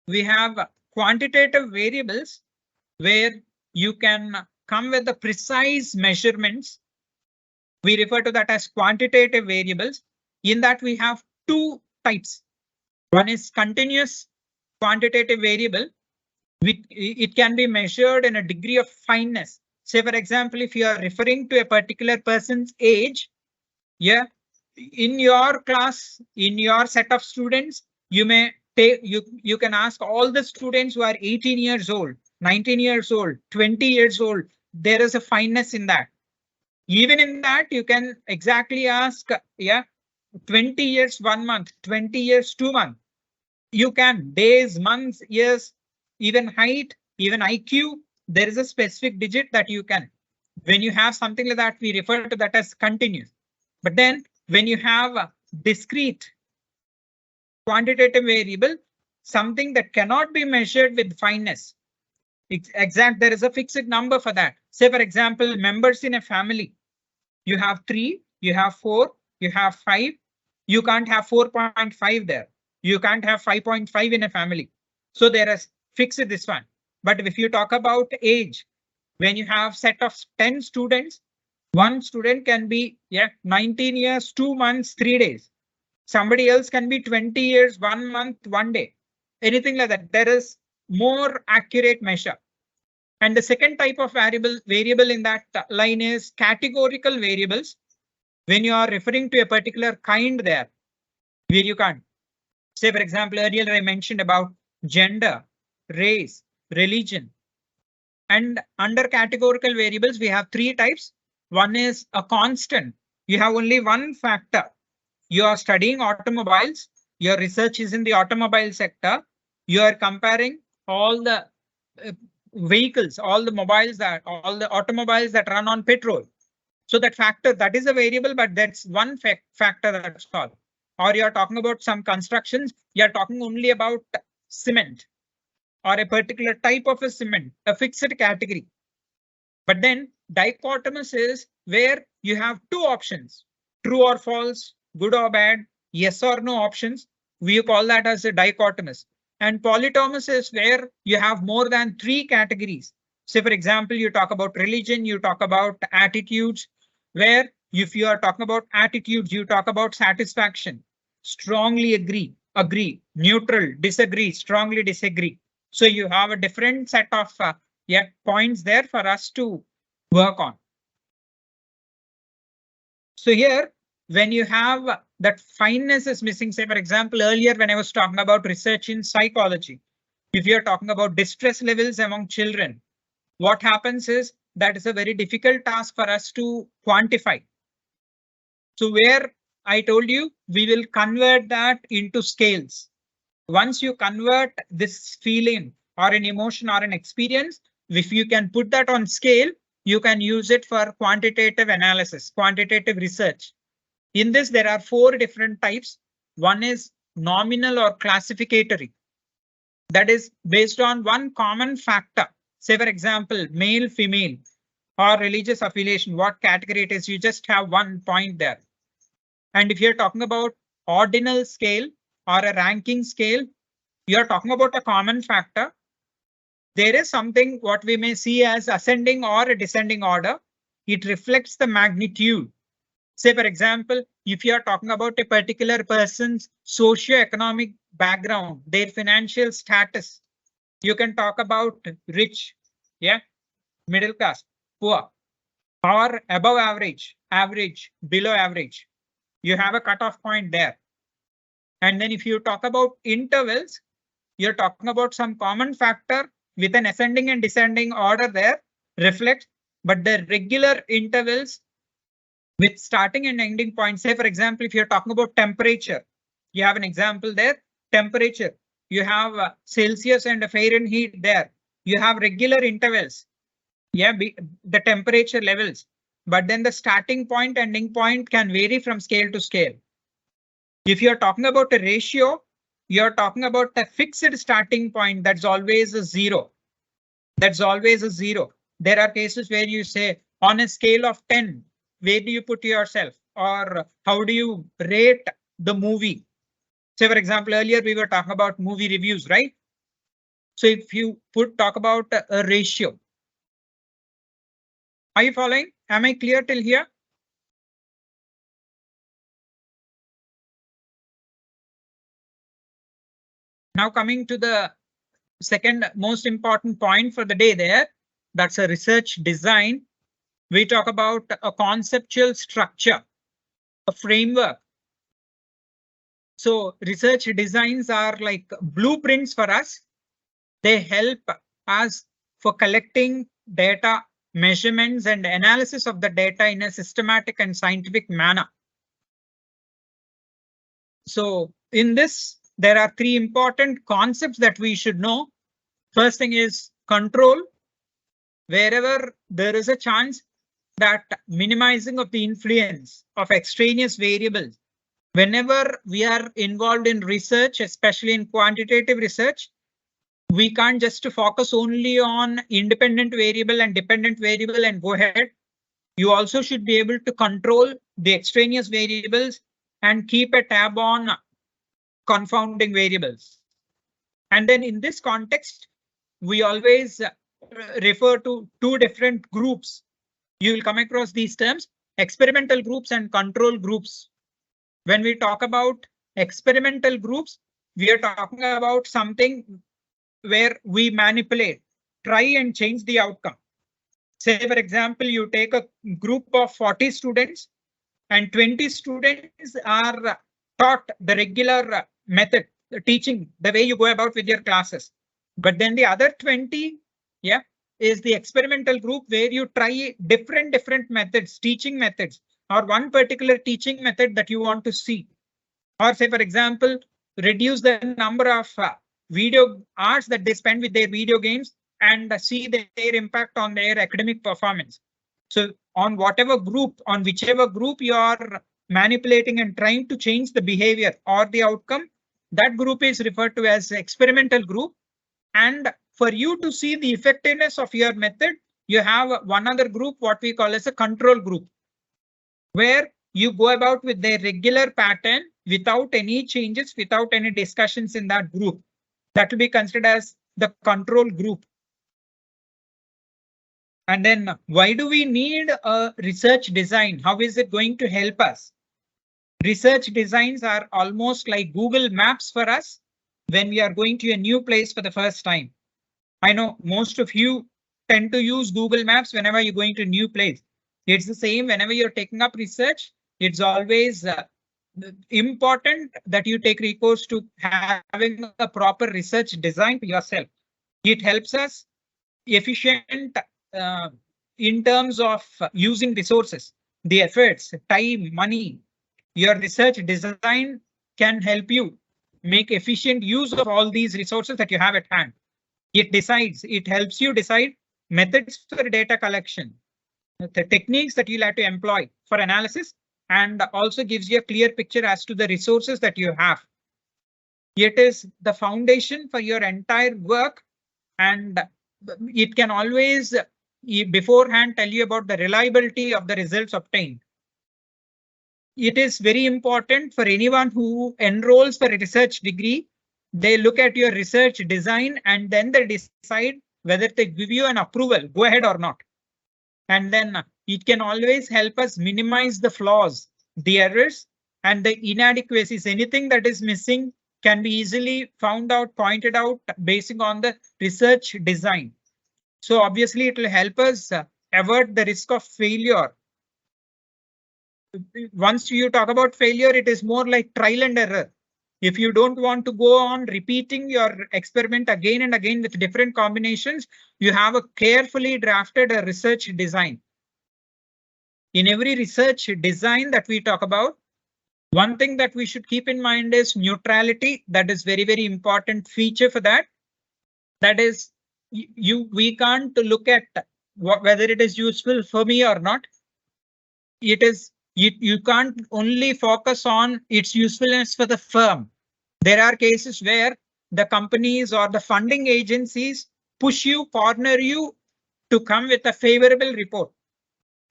We have quantitative variables where you can come with the precise measurements. We refer to that as quantitative variables. In that we have two types. One is continuous quantitative variable. It can be measured in a degree of fineness. Say, for example, if you are referring to a particular person's age, yeah, in your class, in your set of students, you may take, you can ask all the students who are 18 years old, 19 years old, 20 years old. There is a fineness in that. Even in that, you can exactly ask, yeah, 20 years, 1 month, 20 years, 2 months. You can days, months, years, even height, even IQ. There is a specific digit that you can. When you have something like that, we refer to that as continuous. But then when you have a discrete quantitative variable, something that cannot be measured with fineness. Exact, there is a fixed number for that. Say, for example, members in a family. You have 3, you have 4, you have 5. You can't have 4.5 there. You can't have 5.5 in a family. So there is fixed this one. But if you talk about age, when you have set of 10 students, one student can be 19 years, 2 months, 3 days. Somebody else can be 20 years, 1 month, 1 day. Anything like that. There is more accurate measure. And the second type of variable in that line is categorical variables. When you are referring to a particular kind there, where you can't. Say, for example, earlier I mentioned about gender, race, religion. And under categorical variables, we have 3 types. One is a constant. You have only one factor. You are studying automobiles. Your research is in the automobile sector. You are comparing all the vehicles, all the automobiles that run on petrol. So that factor, that is a variable, but that's one factor, that's all. Or you're talking about some constructions, you're talking only about cement or a particular type of a cement, a fixed category. But then dichotomous is where you have two options, true or false, good or bad, yes or no options. We call that as a dichotomous. And polytomous is where you have more than three categories. Say, for example, you talk about religion, you talk about attitudes, where if you are talking about attitudes, you talk about satisfaction, strongly agree, neutral, disagree, strongly disagree. So you have a different set of points there for us to work on. So here, when you have that fineness is missing, say, for example, earlier when I was talking about research in psychology, if you're talking about distress levels among children, what happens is that is a very difficult task for us to quantify. So where I told you, we will convert that into scales. Once you convert this feeling or an emotion or an experience, if you can put that on scale, you can use it for quantitative analysis, quantitative research. In this, there are four different types. One is nominal or classificatory. That is based on one common factor. Say, for example, male, female, or religious affiliation, what category it is, you just have 1 point there. And if you're talking about ordinal scale or a ranking scale, you're talking about a common factor. There is something what we may see as ascending or a descending order. It reflects the magnitude. Say, for example, if you are talking about a particular person's socio-economic background, their financial status, you can talk about rich, yeah, middle class, poor, or above average, average, below average. You have a cutoff point there. And then if you talk about intervals, you're talking about some common factor with an ascending and descending order there reflects, but the regular intervals with starting and ending points. Say, for example, if you're talking about temperature, you have an example there, temperature, you have Celsius and Fahrenheit there. You have regular intervals, yeah, the temperature levels, but then the starting point, ending point can vary from scale to scale. If you're talking about a ratio, you're talking about a fixed starting point. That's always a zero. That's always a zero. There are cases where you say on a scale of 10, where do you put yourself, or how do you rate the movie? Say, for example, earlier we were talking about movie reviews, right? So if you talk about a ratio. Are you following? Am I clear till here? Now coming to the second most important point for the day there, that's a research design. We talk about a conceptual structure, a framework. So research designs are like blueprints for us. They help us for collecting data, measurements, and analysis of the data in a systematic and scientific manner. So in this, there are three important concepts that we should know. First thing is control. Wherever there is a chance that minimizing of the influence of extraneous variables. Whenever we are involved in research, especially in quantitative research, we can't just focus only on independent variable and dependent variable and go ahead. You also should be able to control the extraneous variables and keep a tab on confounding variables. And then in this context, we always refer to two different groups. You will come across these terms, experimental groups and control groups. When we talk about experimental groups, we are talking about something where we manipulate, try and change the outcome. Say, for example, you take a group of 40 students and 20 students are taught the regular method, the teaching, the way you go about with your classes. But then the other 20, yeah, is the experimental group where you try different methods, teaching methods, or one particular teaching method that you want to see. Or say, for example, reduce the number of video hours that they spend with their video games and see their impact on their academic performance. So on whatever group, on whichever group you are manipulating and trying to change the behavior or the outcome, that group is referred to as experimental group. And for you to see the effectiveness of your method, you have one other group, what we call as a control group, where you go about with their regular pattern without any changes, without any discussions in that group. That will be considered as the control group. And then why do we need a research design? How is it going to help us? Research designs are almost like Google Maps for us when we are going to a new place for the first time. I know most of you tend to use Google Maps whenever you're going to a new place. It's the same whenever you're taking up research. It's always important that you take recourse to having a proper research design for yourself. It helps us efficient in terms of using resources, the efforts, time, money. Your research design can help you make efficient use of all these resources that you have at hand. It helps you decide methods for data collection, the techniques that you'll have to employ for analysis, and also gives you a clear picture as to the resources that you have. It is the foundation for your entire work, and it can always beforehand tell you about the reliability of the results obtained. It is very important for anyone who enrolls for a research degree. They look at your research design and then they decide whether they give you an approval, go ahead or not. And then it can always help us minimize the flaws, the errors, and the inadequacies. Anything that is missing can be easily found out, pointed out based on the research design. So obviously it will help us avert the risk of failure. Once you talk about failure, it is more like trial and error. If you don't want to go on repeating your experiment again and again with different combinations, you have a carefully drafted research design. In every research design that we talk about, one thing that we should keep in mind is neutrality. That is very, very important feature for that. That is, we can't look at whether it is useful for me or not. It is, you can't only focus on its usefulness for the firm. There are cases where the companies or the funding agencies push you, corner you to come with a favorable report.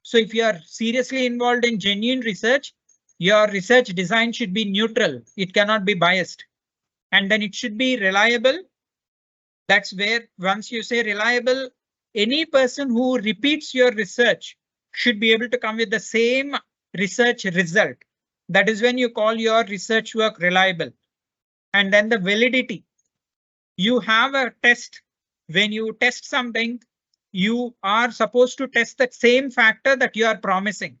So if you are seriously involved in genuine research, your research design should be neutral. It cannot be biased. And then it should be reliable. That's where once you say reliable, any person who repeats your research should be able to come with the same research result. That is when you call your research work reliable. And then the validity. You have a test. When you test something, you are supposed to test that same factor that you are promising.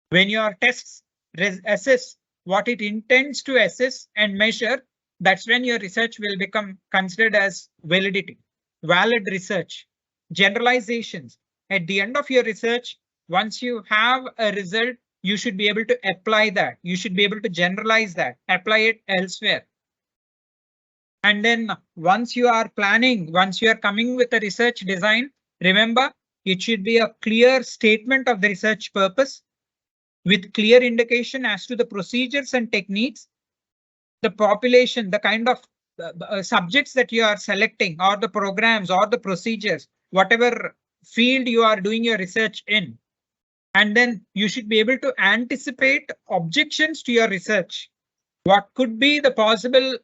When your tests assess what it intends to assess and measure, that's when your research will become considered as validity, valid research. Generalizations. At the end of your research, once you have a result, you should be able to apply that. You should be able to generalize that, apply it elsewhere. And then once you are planning, once you are coming with a research design, remember, it should be a clear statement of the research purpose with clear indication as to the procedures and techniques, the population, the kind of subjects that you are selecting, or the programs or the procedures, whatever field you are doing your research in. And then you should be able to anticipate objections to your research. What could be the possible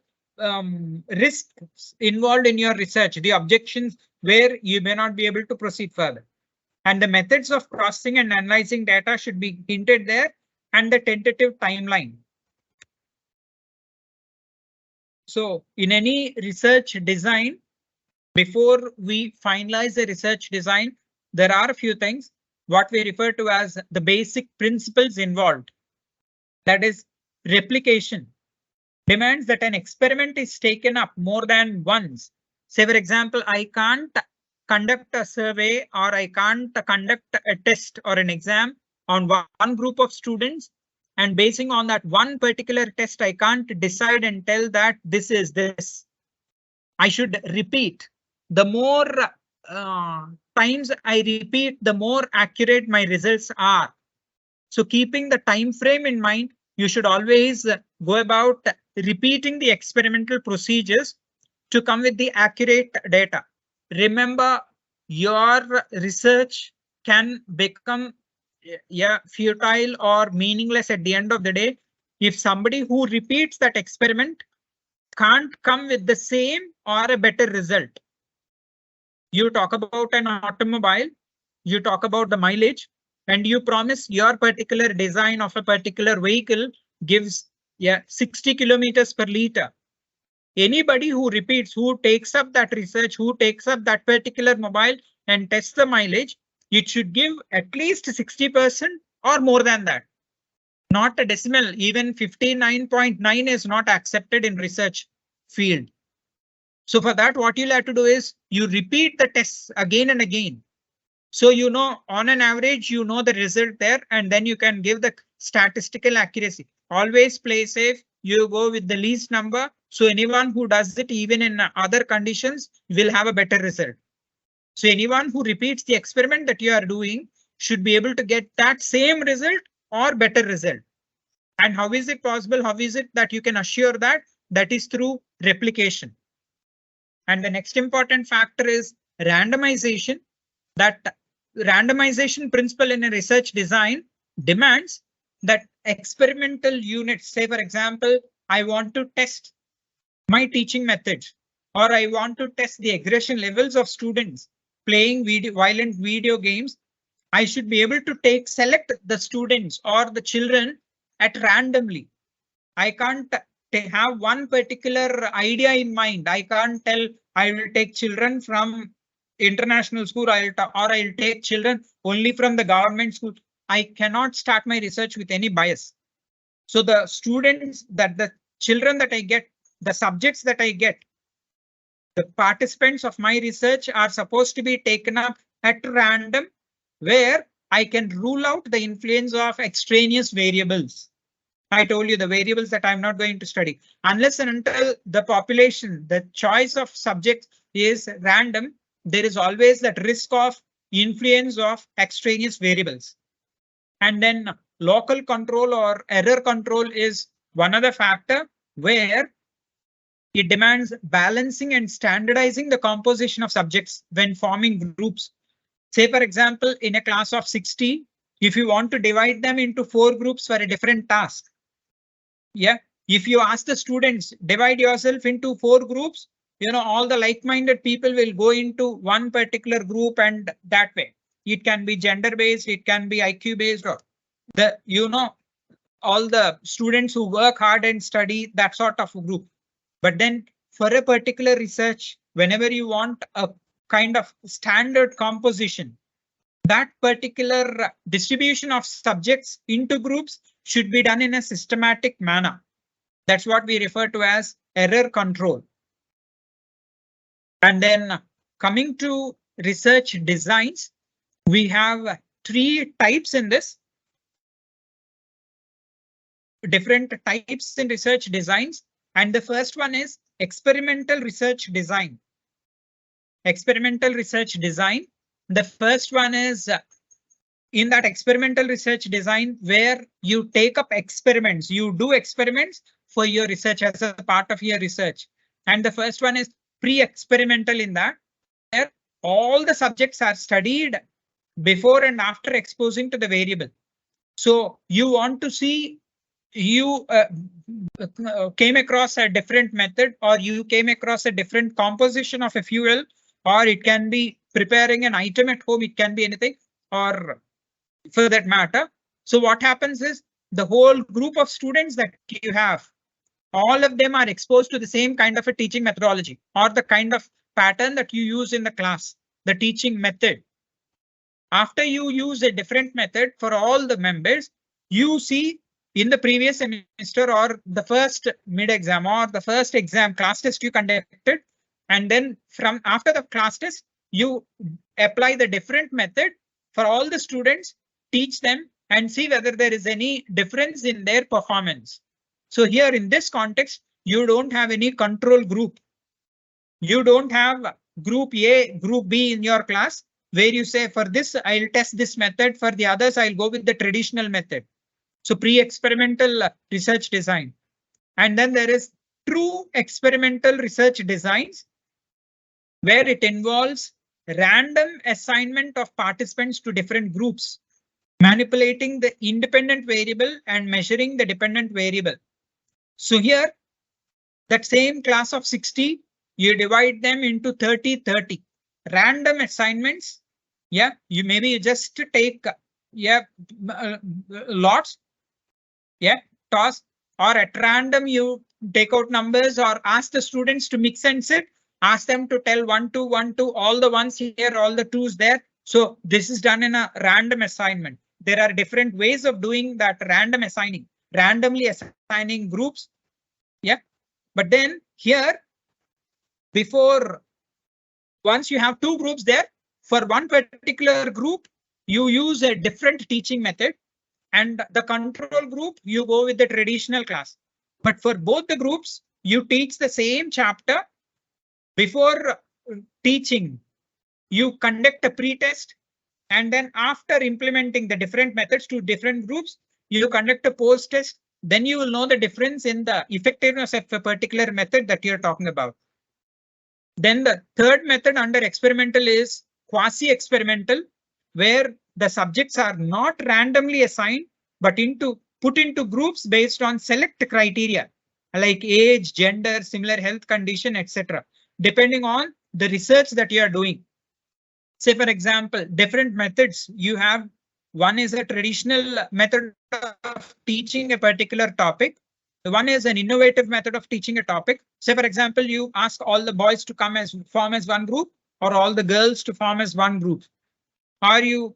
risks involved in your research, the objections where you may not be able to proceed further. And the methods of processing and analyzing data should be hinted there, and the tentative timeline. So in any research design, before we finalize the research design, there are a few things what we refer to as the basic principles involved. That is, replication demands that an experiment is taken up more than once. Say, for example, I can't conduct a survey or I can't conduct a test or an exam on one group of students, and basing on that one particular test, I can't decide and tell that this is this. I should repeat. The more times I repeat, the more accurate my results are. So keeping the time frame in mind, you should always go about repeating the experimental procedures to come with the accurate data. Remember, your research can become futile or meaningless at the end of the day if somebody who repeats that experiment can't come with the same or a better result. You talk about an automobile, you talk about the mileage, and you promise your particular design of a particular vehicle gives 60 kilometers per liter. Anybody who repeats, who takes up that research, who takes up that particular mobile and tests the mileage, it should give at least 60% or more than that. Not a decimal, even 59.9 is not accepted in research field. So for that, what you'll have to do is you repeat the tests again and again. So, you know, on an average, you know the result there, and then you can give the statistical accuracy. Always play safe. You go with the least number. So anyone who does it, even in other conditions, will have a better result. So anyone who repeats the experiment that you are doing should be able to get that same result or better result. And how is it possible? How is it that you can assure that? That is through replication. And the next important factor is randomization. That randomization principle in a research design demands that experimental units, say for example, I want to test my teaching methods, or I want to test the aggression levels of students playing violent video games. I should be able to select the students or the children at randomly. I can't have one particular idea in mind. I can't tell I will take children from international school or I'll take children only from the government school. I cannot start my research with any bias. So the students the children that I get, the subjects that I get, the participants of my research are supposed to be taken up at random, where I can rule out the influence of extraneous variables. I told you the variables that I'm not going to study unless and until the population, the choice of subjects is random. There is always that risk of influence of extraneous variables. And then local control or error control is one other factor where it demands balancing and standardizing the composition of subjects when forming groups. Say, for example, in a class of 60, if you want to divide them into 4 groups for a different task. If you ask the students, divide yourself into 4 groups, you know, all the like-minded people will go into one particular group, and that way it can be gender based, it can be IQ based, or all the students who work hard and study, that sort of group. But then for a particular research, whenever you want a kind of standard composition, that particular distribution of subjects into groups should be done in a systematic manner. That's what we refer to as error control. And then coming to research designs, we have 3 types in this. Different types in research designs. And the first one is experimental research design. Experimental research design. The first one is in that experimental research design where you take up experiments, you do experiments for your research as a part of your research. And the first one is pre-experimental, in that where all the subjects are studied before and after exposing to the variable. So you want to see, you came across a different method, or you came across a different composition of a fuel, or it can be preparing an item at home, it can be anything, or for that matter. So what happens is the whole group of students that you have, all of them are exposed to the same kind of a teaching methodology or the kind of pattern that you use in the class, the teaching method. After you use a different method for all the members, you see in the previous semester or the first mid exam or the first exam class test you conducted, and then from after the class test, you apply the different method for all the students, teach them and see whether there is any difference in their performance. So here in this context, you don't have any control group. You don't have group A, group B in your class where you say for this, I'll test this method. For the others, I'll go with the traditional method. So pre-experimental research design. And then there is true experimental research designs where it involves random assignment of participants to different groups, manipulating the independent variable and measuring the dependent variable. So here, that same class of 60, you divide them into 30-30 random assignments. Yeah, you just take lots. Yeah, toss, or at random you take out numbers or ask the students to mix and sit. Ask them to tell 1, 2, 1, 2, all the ones here, all the twos there. So this is done in a random assignment. There are different ways of doing that random assigning, randomly assigning groups. Yeah, but then here, before, once you have two groups there, for one particular group, you use a different teaching method, and the control group, you go with the traditional class. But for both the groups, you teach the same chapter. Before teaching, you conduct a pre-test, and then after implementing the different methods to different groups, you conduct a post-test. Then you will know the difference in the effectiveness of a particular method that you're talking about. Then the third method under experimental is quasi-experimental, where the subjects are not randomly assigned, but put into groups based on select criteria like age, gender, similar health condition, etc. Depending on the research that you are doing. Say, for example, different methods you have. One is a traditional method of teaching a particular topic. One is an innovative method of teaching a topic. Say, for example, you ask all the boys to form as one group, or all the girls to form as one group. Or you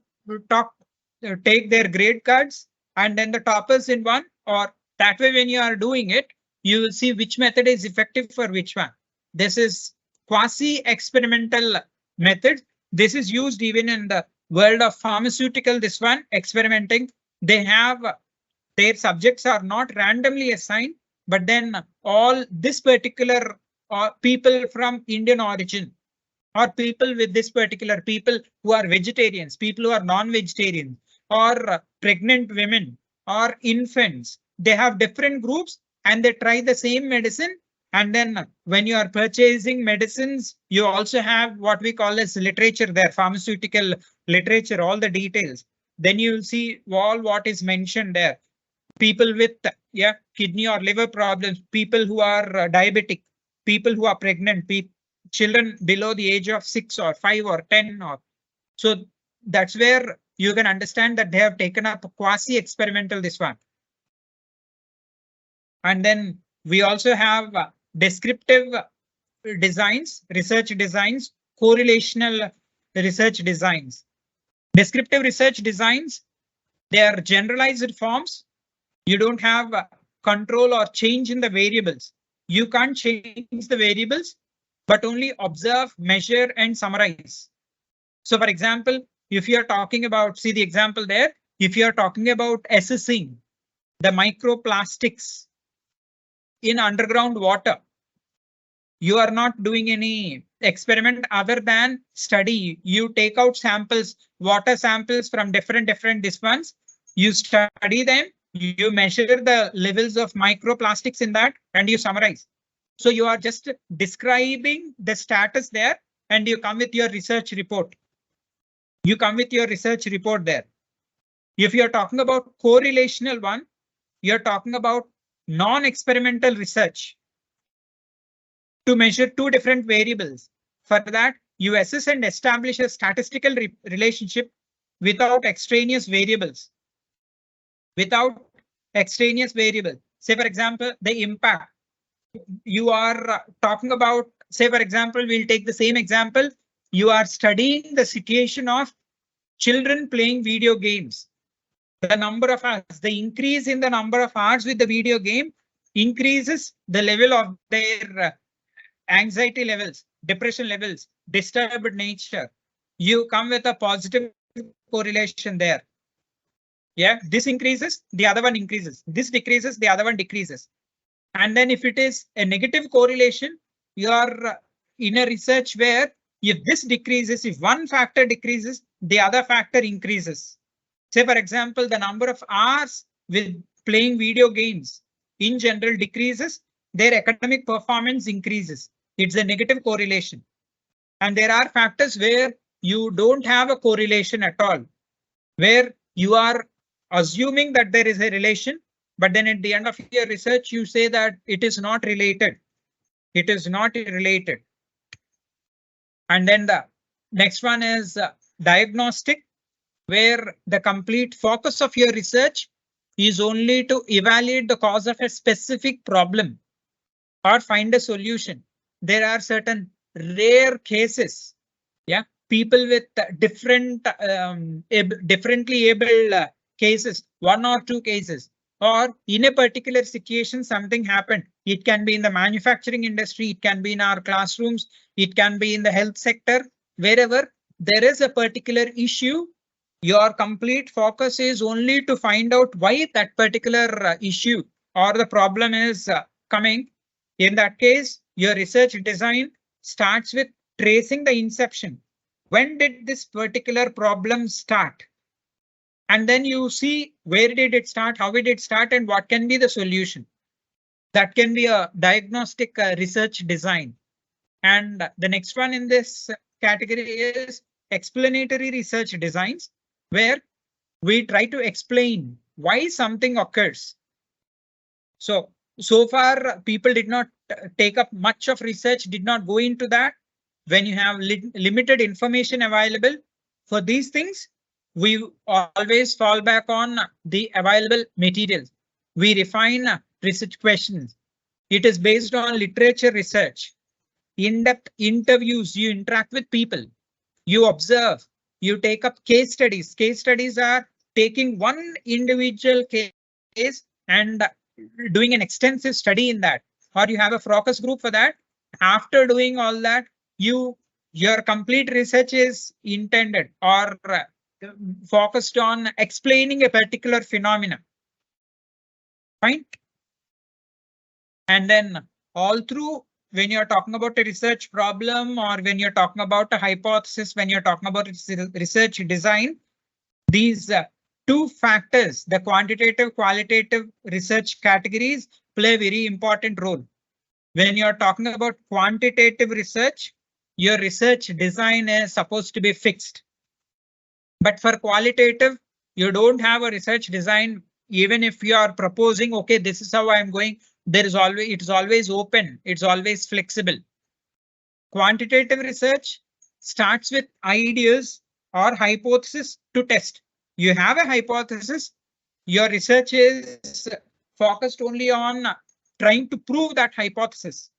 take their grade cards and then the toppers in one, or that way when you are doing it, you will see which method is effective for which one. This is quasi-experimental method. This is used even in the world of pharmaceutical. This one, experimenting, they have their subjects are not randomly assigned, but then all this particular people from Indian origin, or people with this particular people who are vegetarians, people who are non-vegetarian, or pregnant women, or infants, they have different groups and they try the same medicine. And then when you are purchasing medicines, you also have what we call as literature there, pharmaceutical literature, all the details. Then you will see all what is mentioned there. People with kidney or liver problems, people who are diabetic, people who are pregnant, children below the age of 6 or 5 or 10. So that's where you can understand that they have taken up quasi-experimental this one. And then we also have descriptive designs, research designs, correlational research designs. Descriptive research designs, they are generalized forms. You don't have control or change in the variables. You can't change the variables, but only observe, measure, and summarize. So for example, if you're talking about, see the example there, if you're talking about assessing the microplastics in underground water, you are not doing any experiment other than study. You take out samples, water samples from different this ones, you study them, you measure the levels of microplastics in that, and you summarize. So you are just describing the status there, and you come with your research report. You come with your research report there. If you're talking about correlational one, you're talking about non-experimental research to measure two different variables. For that, you assess and establish a statistical relationship without extraneous variables. Without extraneous variable. Say, for example, the impact. You are talking about, say, for example, we'll take the same example. You are studying the situation of children playing video games. The number of hours, the increase in the number of hours with the video game increases the level of their anxiety levels, depression levels, disturbed nature. You come with a positive correlation there. Yeah, this increases, the other one increases. This decreases, the other one decreases. And then if it is a negative correlation, you are in a research where if this decreases, if one factor decreases, the other factor increases. Say, for example, the number of hours with playing video games in general decreases, their academic performance increases. It's a negative correlation. And there are factors where you don't have a correlation at all, where you are assuming that there is a relation, but then at the end of your research, you say that it is not related. It is not related. And then the next one is diagnostic, where the complete focus of your research is only to evaluate the cause of a specific problem or find a solution. There are certain rare cases, yeah, people with differently able cases, 1 or 2 cases, or in a particular situation, something happened. It can be in the manufacturing industry, it can be in our classrooms, it can be in the health sector, wherever there is a particular issue. Your complete focus is only to find out why that particular issue or the problem is coming. In that case, your research design starts with tracing the inception. When did this particular problem start? And then you see where did it start, how did it start, and what can be the solution. That can be a diagnostic research design. And the next one in this category is explanatory research designs, where we try to explain why something occurs. So far, people did not take up much of research, did not go into that. When you have limited information available for these things, we always fall back on the available materials. We refine research questions. It is based on literature research, in-depth interviews. You interact with people, you observe, you take up case studies. Case studies are taking one individual case and doing an extensive study in that, or you have a focus group for that. After doing all that, your complete research is intended or focused on explaining a particular phenomenon. Fine. And then all through, when you're talking about a research problem or when you're talking about a hypothesis, when you're talking about research design, these 2 factors, the quantitative, qualitative research categories, play a very important role. When you're talking about quantitative research, your research design is supposed to be fixed. But for qualitative, you don't have a research design. Even if you are proposing, okay, this is how I'm going, it's always open, it's always flexible. Quantitative research starts with ideas or hypothesis to test. You have a hypothesis, your research is focused only on trying to prove that hypothesis,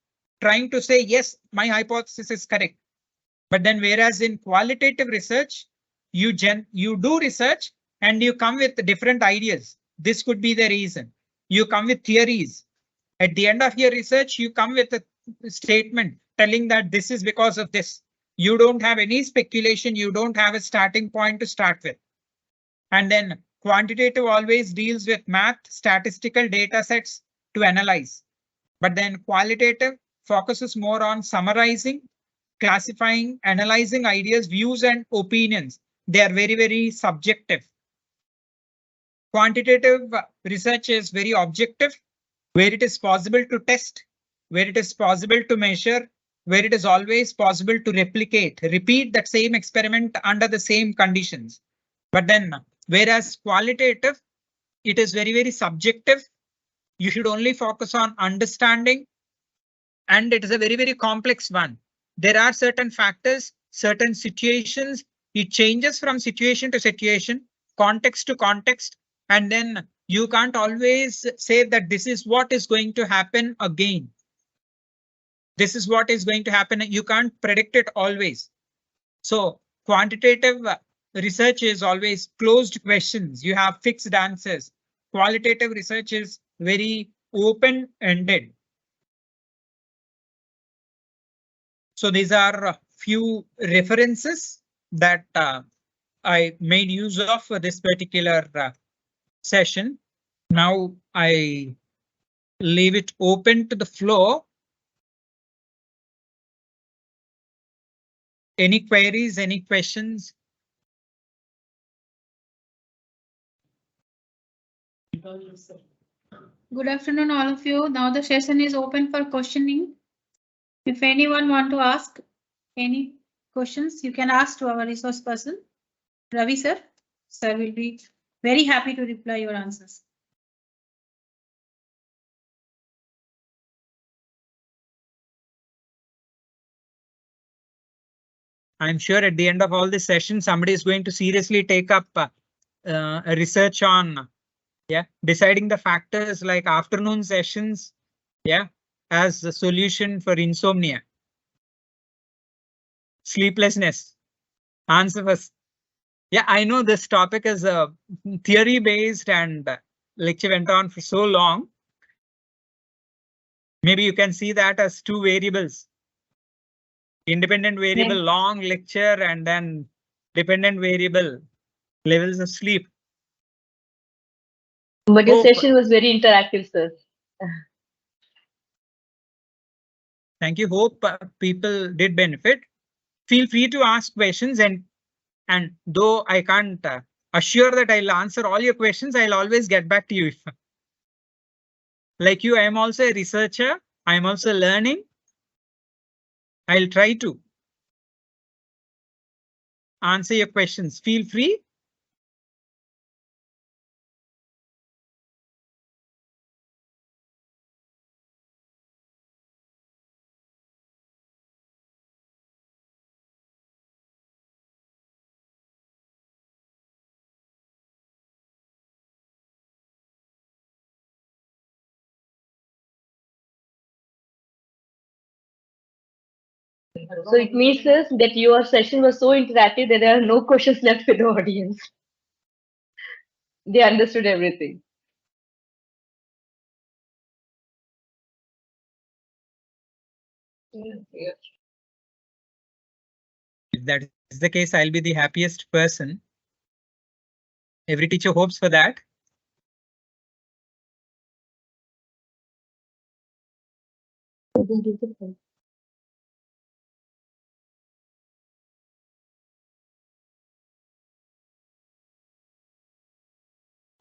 trying to say, yes, my hypothesis is correct. But then whereas in qualitative research, you do research and you come with different ideas. This could be the reason. You come with theories. At the end of your research, you come with a statement telling that this is because of this. You don't have any speculation. You don't have a starting point to start with. And then quantitative always deals with math, statistical data sets to analyze. But then qualitative focuses more on summarizing, classifying, analyzing ideas, views, and opinions. They are very, very subjective. Quantitative research is very objective, where it is possible to test, where it is possible to measure, where it is always possible to repeat that same experiment under the same conditions. But then, whereas qualitative, it is very, very subjective. You should only focus on understanding, and it is a very, very complex one. There are certain factors, certain situations. It changes from situation to situation, context to context, and then you can't always say that this is what is going to happen again. This is what is going to happen. You can't predict it always. So quantitative research is always closed questions. You have fixed answers. Qualitative research is very open-ended. So these are a few references that I made use of for this particular session. Now I leave it open to the floor Any queries, any questions? Good afternoon, all of you. Now the session is open for questioning. If anyone want to ask any questions, you can ask to our resource person, Ravi sir. Sir will be very happy to reply your answers. I'm sure at the end of all this session, somebody is going to seriously take up a research on deciding the factors like afternoon sessions as the solution for insomnia, sleeplessness. Answer first. Yeah, I know this topic is theory based and lecture went on for so long. Maybe you can see that as two variables. Independent variable, long lecture, and then dependent variable, levels of sleep. But your session was very interactive, sir. Thank you. Hope people did benefit. Feel free to ask questions, and though I can't assure that I'll answer all your questions, I'll always get back to you. Like you, I am also a researcher. I am also learning. I'll try to answer your questions. Feel free. So it means, sir, that your session was so interactive that there are no questions left for the audience. They understood everything. If that is the case, I'll be the happiest person. Every teacher hopes for that.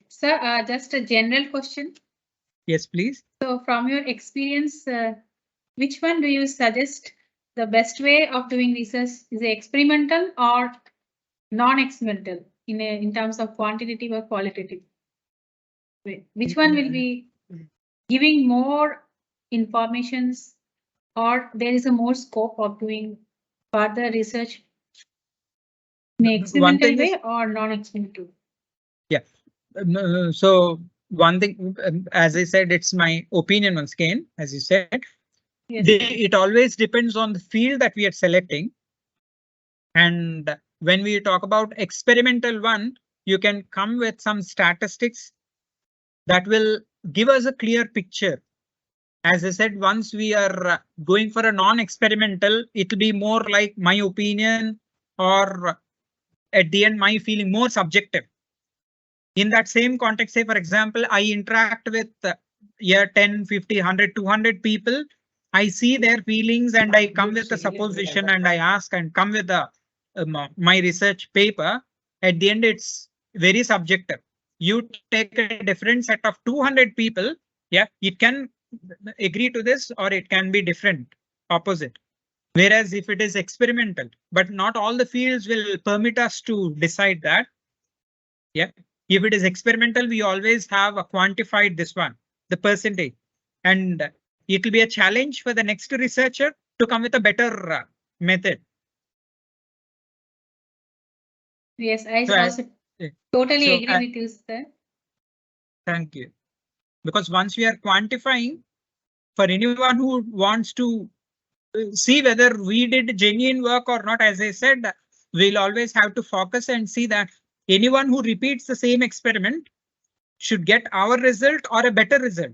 Sir, just a general question. Yes, please. So from your experience, which one do you suggest the best way of doing research? Is it experimental or non-experimental in terms of quantitative or qualitative? Which one will be giving more informations, or there is a more scope of doing further research in an experimental way or non-experimental? Yeah. So one thing, as I said, it's my opinion once again, as you said. Yes. It always depends on the field that we are selecting. And when we talk about experimental one, you can come with some statistics that will give us a clear picture. As I said, once we are going for a non-experimental, it'll be more like my opinion or at the end, my feeling, more subjective. In that same context, say, for example, I interact with 10, 50, 100, 200 people. I see their feelings and I come with a supposition and I ask and come with my research paper. At the end, it's very subjective. You take a different set of 200 people. Yeah, it can agree to this or it can be different, opposite. Whereas if it is experimental, but not all the fields will permit us to decide that. Yeah. If it is experimental, we always have a quantified this one, the percentage, and it will be a challenge for the next researcher to come with a better method. Yes, I also totally agree with you, sir. Thank you. Because once we are quantifying, for anyone who wants to see whether we did genuine work or not, as I said, we'll always have to focus and see that anyone who repeats the same experiment should get our result or a better result.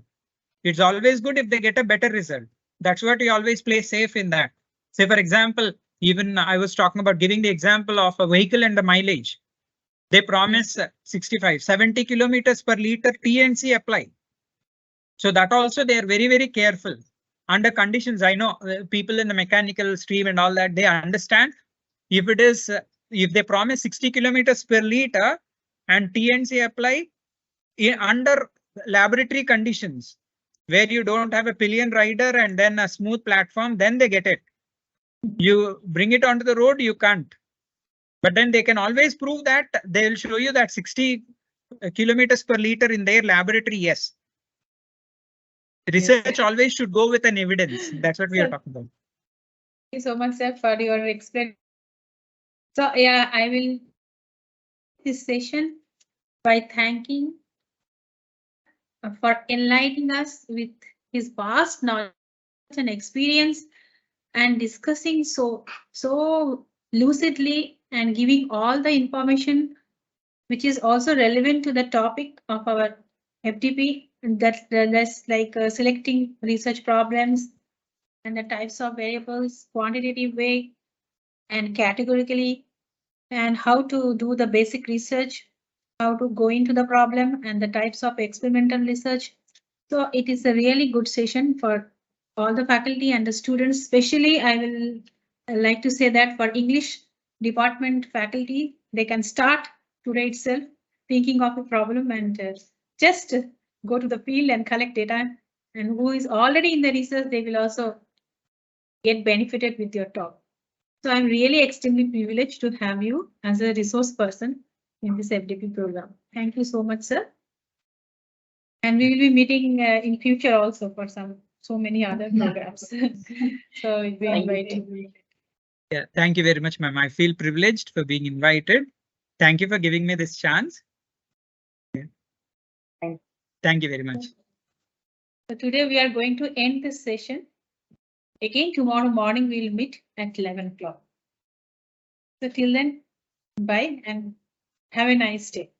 It's always good if they get a better result. That's what we always play safe in that. Say, for example, even I was talking about giving the example of a vehicle and the mileage. They promise 65, 70 kilometers per liter TNC apply. So that also they are very, very careful. Under conditions, I know people in the mechanical stream and all that, they understand. if it is, if they promise 60 kilometers per liter and TNC apply under laboratory conditions where you don't have a pillion rider and then a smooth platform, then they get it. You bring it onto the road, you can't. But then they can always prove that they will show you that 60 kilometers per liter in their laboratory. Yes. Research always should go with an evidence. That's what we are talking about. Thank you so much, sir, for your explanation. So yeah, I will this session by thanking for enlightening us with his vast knowledge and experience and discussing so lucidly and giving all the information which is also relevant to the topic of our FDP, that's like selecting research problems and the types of variables, quantitative way and categorically, and how to do the basic research, how to go into the problem and the types of experimental research. So it is a really good session for all the faculty and the students. Especially, I will like to say that for English department faculty, they can start today itself thinking of a problem and just go to the field and collect data. And who is already in the research, they will also get benefited with your talk. So I'm really extremely privileged to have you as a resource person in this FDP program. Thank you so much, sir. And we will be meeting in future also for so many other programs. So we invite you. Yeah, thank you very much, ma'am. I feel privileged for being invited. Thank you for giving me this chance. Yeah. Thank you very much. So today we are going to end this session. Again, tomorrow morning we'll meet at 11 o'clock. So till then, bye and have a nice day.